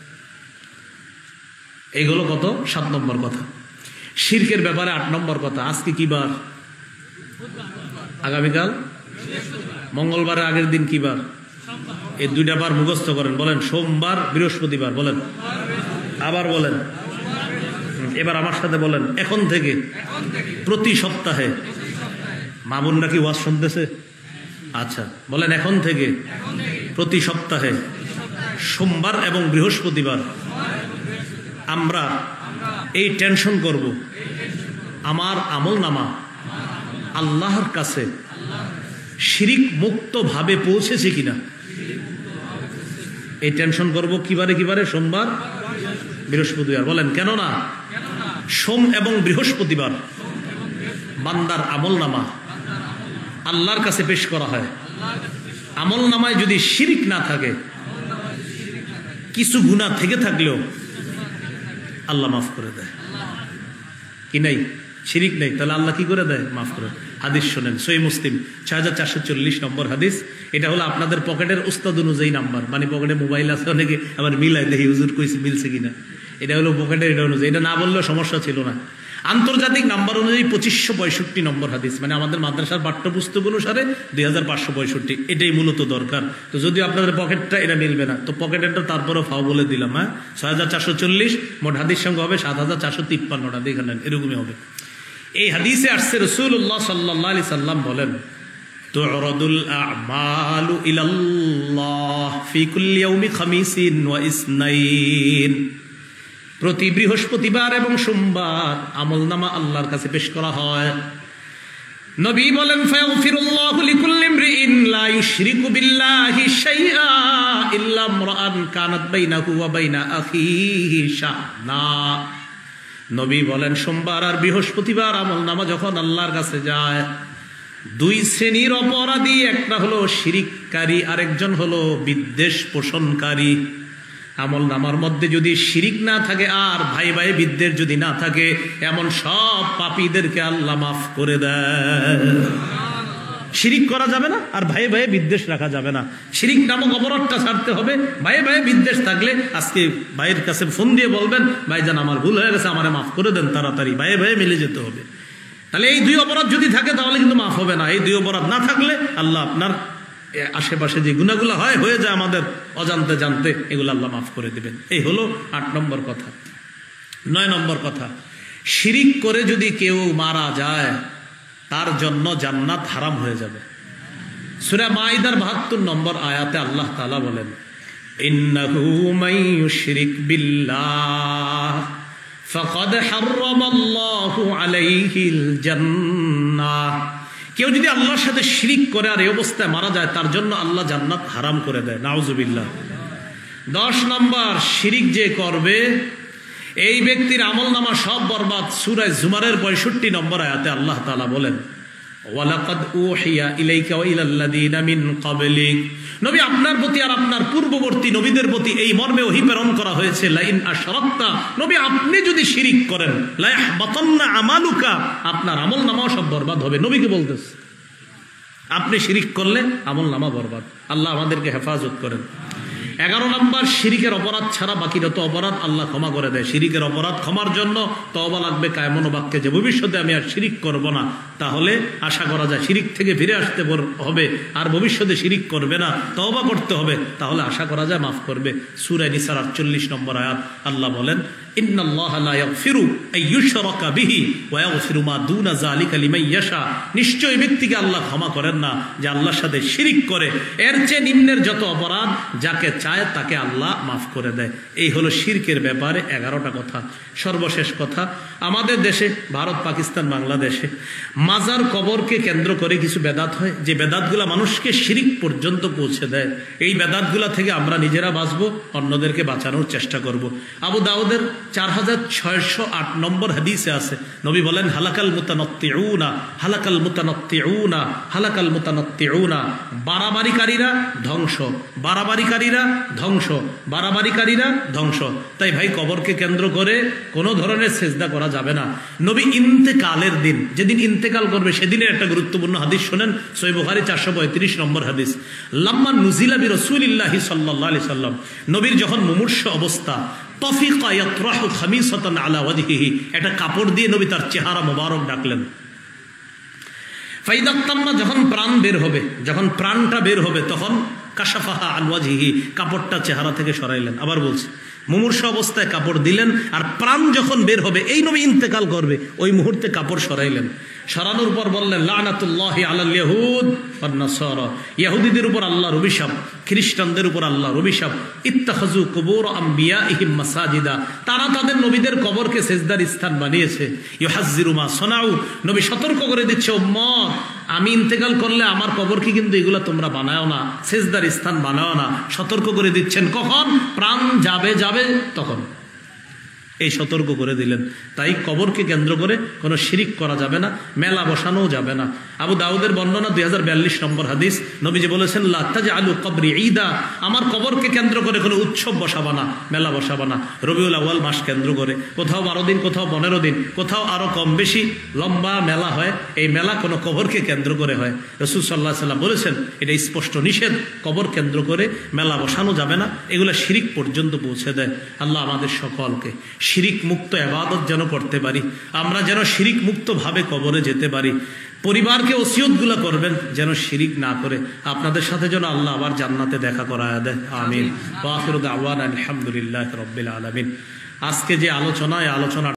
এইগুলো কত? 7 নম্বর কথা। শিরকের ব্যাপারে 8 নম্বর কথা। আজকে কি বার? আগামীকাল মঙ্গলবারের আগের দিন কি বার? এই 2টা বার মুখস্থ করেন, বলেন সোমবার, বৃহস্পতিবার, বলেন আবার বলেন, এবার আমার সাথে বলেন এখন থেকে প্রতি সপ্তাহে। মামুনরা কি ওয়াজ শুনতেছে? আচ্ছা বলেন এখন থেকে প্রতি সপ্তাহে সোমবার এবং বৃহস্পতিবার আমরা এই টেনশন করব, আমার আমলনামা আল্লাহর কাছে শিরিক মুক্ত ভাবে পৌঁছেছে কিনা। এই টেনশন করব কিবারে সোমবার বৃহস্পতিবার। বলেন কেন না? সোম এবং বৃহস্পতিবার বান্দার আমলনামা আল্লাহর কাছে পেশ করা হয়। আমলনামায় যদি শিরিক না থাকে, কিছু গুনাহ থেকে থাকলেও আল্লাহ মাফ করে দেয়। কি নাই? শিরিক নেই, তাহলে আল্লাহ কি করে দেয়? মাফ করে। হাদিস শোনেন, সহিহ মুসলিম 6440 নম্বর হাদিস। এটা হলো আপনাদের পকেটের উস্তাদ অনুযায়ী নাম্বার, মানে পকেটে মোবাইল আছে অনেকে, আবার মিলাই দেখি হুজুর কইছে মিলছে কিনা। এটা হলো পকেটের এটা অনুযায়ী, এটা না বললেও সমস্যা ছিল না। আন্তর্জাতিক নাম্বার অনুযায়ী 2565 নম্বর হাদিস, মানে আমাদের মাদ্রাসার পাঠ্যপুস্তক অনুসারে 2565। এটাই মূলত দরকার। তো যদিও আপনাদের পকেটটা এটা মিলবে না, তো পকেটেরটা তারপরেও ফাও বলে দিলাম। হ্যাঁ, 6440 মোট হাদিস সঙ্গে হবে 7453টা, দেখে নেন, এরকমই হবে। এই হাদিসে আসছে রাসূলুল্লাহ সাল্লাল্লাহু আলাইহি সাল্লাম বলেন, তু'রাদুল আ'মালু ইলাল্লাহ ফি কুল্লি ইয়াউমি খামিসিন ওয়া ইসনাইন। প্রতি বৃহস্পতিবার এবং সোমবার আমলনামা আল্লাহর কাছে পেশ করা হয়। নবী বলেন, ফায়াগফিরুল্লাহু লিকুল্লি ইমরিইন লা ইউশরিকু বিল্লাহি শাইআ ইল্লা ইমরাআন কানাত বাইনাহু ওয়া বাইনা আখিহি শাহনা। নবী বলেন, সোমবার আর বৃহস্পতিবার আমলনামা যখন আল্লাহর কাছে যায়, দুই শ্রেণীর অপরাধী, একটা হলো শিরিককারী, আরেকজন হলো বিদ্বেষ পোষণকারী। আমলনামার মধ্যে যদি শিরিক না থাকে আর ভাই ভাই বিদ্বেষ যদি না থাকে, এমন সব পাপীদেরকে আল্লাহ মাফ করে দেয়। শিরিক করা যাবে না, আর ভাই ভাই বিদ্বেষ রাখা যাবে না। শিরিক নামক অপরাধটা ছাড়তে হবে। ভাই ভাই বিদ্বেষ থাকলে আজকে ভাইয়ের কাছে ফোন দিয়ে বলবেন, ভাইজান আমার ভুল হয়ে গেছে, আমারে মাফ করে দেন তাড়াতাড়ি। ভাই ভাই মিলে যেতে হবে। তাহলে এই দুই অপরাধ যদি থাকে তাহলে কিন্তু মাফ হবে না। এই দুই অপরাধ না থাকলে আল্লাহ আপনার আশেপাশে যে গুনাহগুলো হয়ে যায় আমাদের অজান্তে জানতে, এগুলো আল্লাহ মাফ করে দিবেন। এই হলো 8 নম্বর কথা। 9 নম্বর কথা, শিরিক করে যদি কেউ মারা যায় তার জন্য জান্নাত হারাম হয়ে যাবে। সূরা মাইদার 72 নম্বর আয়াতে আল্লাহ তাআলা বলেন, ইন্নাহু মান ইউশরিক বিল্লাহ ফাকাদ হারামাল্লাহু আলাইহিল জান্নাহ। কেউ যদি আল্লাহর সাথে শিরিক করে আর এই অবস্থায় মারা যায়, তার জন্য আল্লাহ জান্নাত হারাম করে দেয়। নাউজুবিল্লাহ। 10 নম্বর, শিরিক যে করবে এই ব্যক্তির আমলনামা সব বরবাদ। সূরা জুমারের 65 নম্বর আয়াতে আল্লাহ তাআলা বলেন, ওয়ালাকাদ উহিয়া ইলাইকা ওয়া ইলাল্লাযিনা মিন ক্বাবলিক। নবী, আপনার প্রতি আর আপনার পূর্ববর্তী নবীদের প্রতি এই মর্মে ওহী প্রেরণ করা হয়েছে, লাইন আশরাকতা, নবী আপনি যদি শিরিক করেন, লা ইয়াহবাতান্না আমালুকা, আপনার আমলনামাও সব বরবাদ হবে। নবীকে বলতেছে, আপনি শিরিক করলে আমলনামা বরবাদ। আল্লাহ আমাদেরকে হেফাজত করেন। 11 নম্বর, শিরিকের অপরাধ ছাড়া বাকি যত অপরাধ আল্লাহ ক্ষমা করে দেয়। শিরিকের অপরাধ ক্ষমার জন্য তওবা লাগবে কায়মন বাক্যে, যে ভবিষ্যতে আমি আর শিরিক করব না। তাহলে আশা করা যায় শিরিক থেকে ফিরে আসতে হবে, আর ভবিষ্যতে শিরিক করবে না, তওবা করতে হবে। তাহলে আশা করা যায় মাফ করবে। সূরা নিসার 48 নম্বর আয়াত আল্লাহ বলেন, ইন্নাল্লাহা লা ইয়াগফিরু আইয়ুশরাকা বিহি ওয়া ইয়াগফিরু মা দুনা যালিকা লিমান ইয়াশা। নিশ্চয় ব্যক্তিকে আল্লাহ ক্ষমা করেন না যে আল্লাহর সাথে শিরিক করে। এর চেয়ে নিম্নের যত অপরাধ যাকে চায় তাকে আল্লাহ মাফ করে দেয়। এই হলো শিরকের ব্যাপারে 11টা কথা। সর্বশেষ কথা, আমাদের দেশে, ভারত, পাকিস্তান, বাংলাদেশে মাজার কবরকে কেন্দ্র করে কিছু বেদাত হয়, যে বেদাতগুলা মানুষকে শিরিক পর্যন্ত পৌঁছে দেয়। এই বেদাতগুলা থেকে আমরা নিজেরা বাঁচবো, অন্যদেরকে বাঁচানোর চেষ্টা করব। আবু দাউদের 4608 নম্বর হাদিসে আছে, নবী বলেন, হালাকাল মুতানাত্তিউনা, হালাকাল মুতানাত্তিউনা, হালাকাল মুতানাত্তিউনা। বাড়াবাড়িকারীরা ধ্বংস, বাড়াবাড়িকারীরা ধ্বংস, বাড়াবাড়িকারীরা ধ্বংস। তাই ভাই, কবরকে কেন্দ্র করে কোনো ধরনের সেজদা করা যাবে না। নবী ইন্তেকালের দিন, যেদিন ইন্তেকাল করবে, সেদিনের একটা গুরুত্বপূর্ণ হাদিস শোনেন, সহিহ বুখারী 435 নম্বর হাদিস। লাম্মা নুজিলা বি রাসূলিল্লাহি সাল্লাল্লাহু আলাইহি সাল্লাম, নবীর যখন মুমূর্ষ অবস্থা, তফিকা ইয়াতরাহু খামিসাতান আলা ওয়াজহিহি, একটা কাপড় দিয়ে নবী তার চেহারা মোবারক ঢাকলেন। ফাইদাত্তাম্মা, যখন প্রাণ বের হবে, যখন প্রাণটা বের হবে, তখন কাশাফাহা আন ওয়াজহিহি, কাপড়টা চেহারা থেকে সরাইলেন। আবার বলছি, মুমূর্ষু অবস্থায় কাপড় দিলেন, আর প্রাণ যখন বের হবে এই নবী ইন্তেকাল করবে ওই মুহূর্তে কাপড় সরাইলেন। সরানোর পর বললেন লানাতুল্লাহি আলাল ইয়াহুদ ওয়ান নাসারা, ইহুদিদের উপর আল্লাহর অভিশাপ, খ্রিস্টানদের উপর আল্লাহর অভিশাপ। ইত্তাখাযু কুবুর আমবিয়াইহিম মাসাজিদা, তারা তাদের নবীদের কবরকে সেজদার স্থান বানিয়েছে। ইউহাজ্জিরু মা সানাউ, নবী সতর্ক করে দিচ্ছে উম্মত আমি ইন্তেকাল করলে আমার কবরকে কিন্তু এগুলা তোমরা বানাও না, সেজদার স্থান বানাও না। সতর্ক করে দিচ্ছেন কখন? প্রাণ যাবে তখন এই সতর্ক করে দিলেন। তাই কবরকে কেন্দ্র করে কোনো শিরিক করা যাবে না, মেলা বসানোও যাবে না। আবু দাউদের বর্ণনা 2042 নম্বর হাদিস, নবীজি বলেছেন লা তাজআলু কবরি ঈদা, আমার কবরকে কেন্দ্র করে কোনো উৎসব বসাবা না, মেলা বসাবা না। রবিউল আউয়াল মাস কেন্দ্র করে কোথাও 12 দিন, কোথাও 15 দিন, কোথাও আরো কম বেশি লম্বা মেলা হয়। এই মেলা কোনো কবরকে কেন্দ্র করে হয়। রাসূল সাল্লাল্লাহু আলাইহি ওয়াসাল্লাম বলেছেন এটা স্পষ্ট নিষেধ, কবর কেন্দ্র করে মেলা বসানো যাবে না। এগুলো শিরিক পর্যন্ত পৌঁছে দেয়। আল্লাহ আমাদের সকলকে শিরিক মুক্ত ইবাদত যেন করতে পারি, আমরা যেন শিরিক মুক্ত ভাবে কবরে যেতে পারি। পরিবারকে ওসিয়তগুলো করবেন যেন শিরিক না করে। আপনাদের সাথে যেন আল্লাহ আবার জান্নাতে দেখা করায় দেয়। আমিন। ওয়া আখিরু দাওয়ানা আলহামদুলিল্লাহি রাব্বিল আলামিন। আজকে যে আলোচনা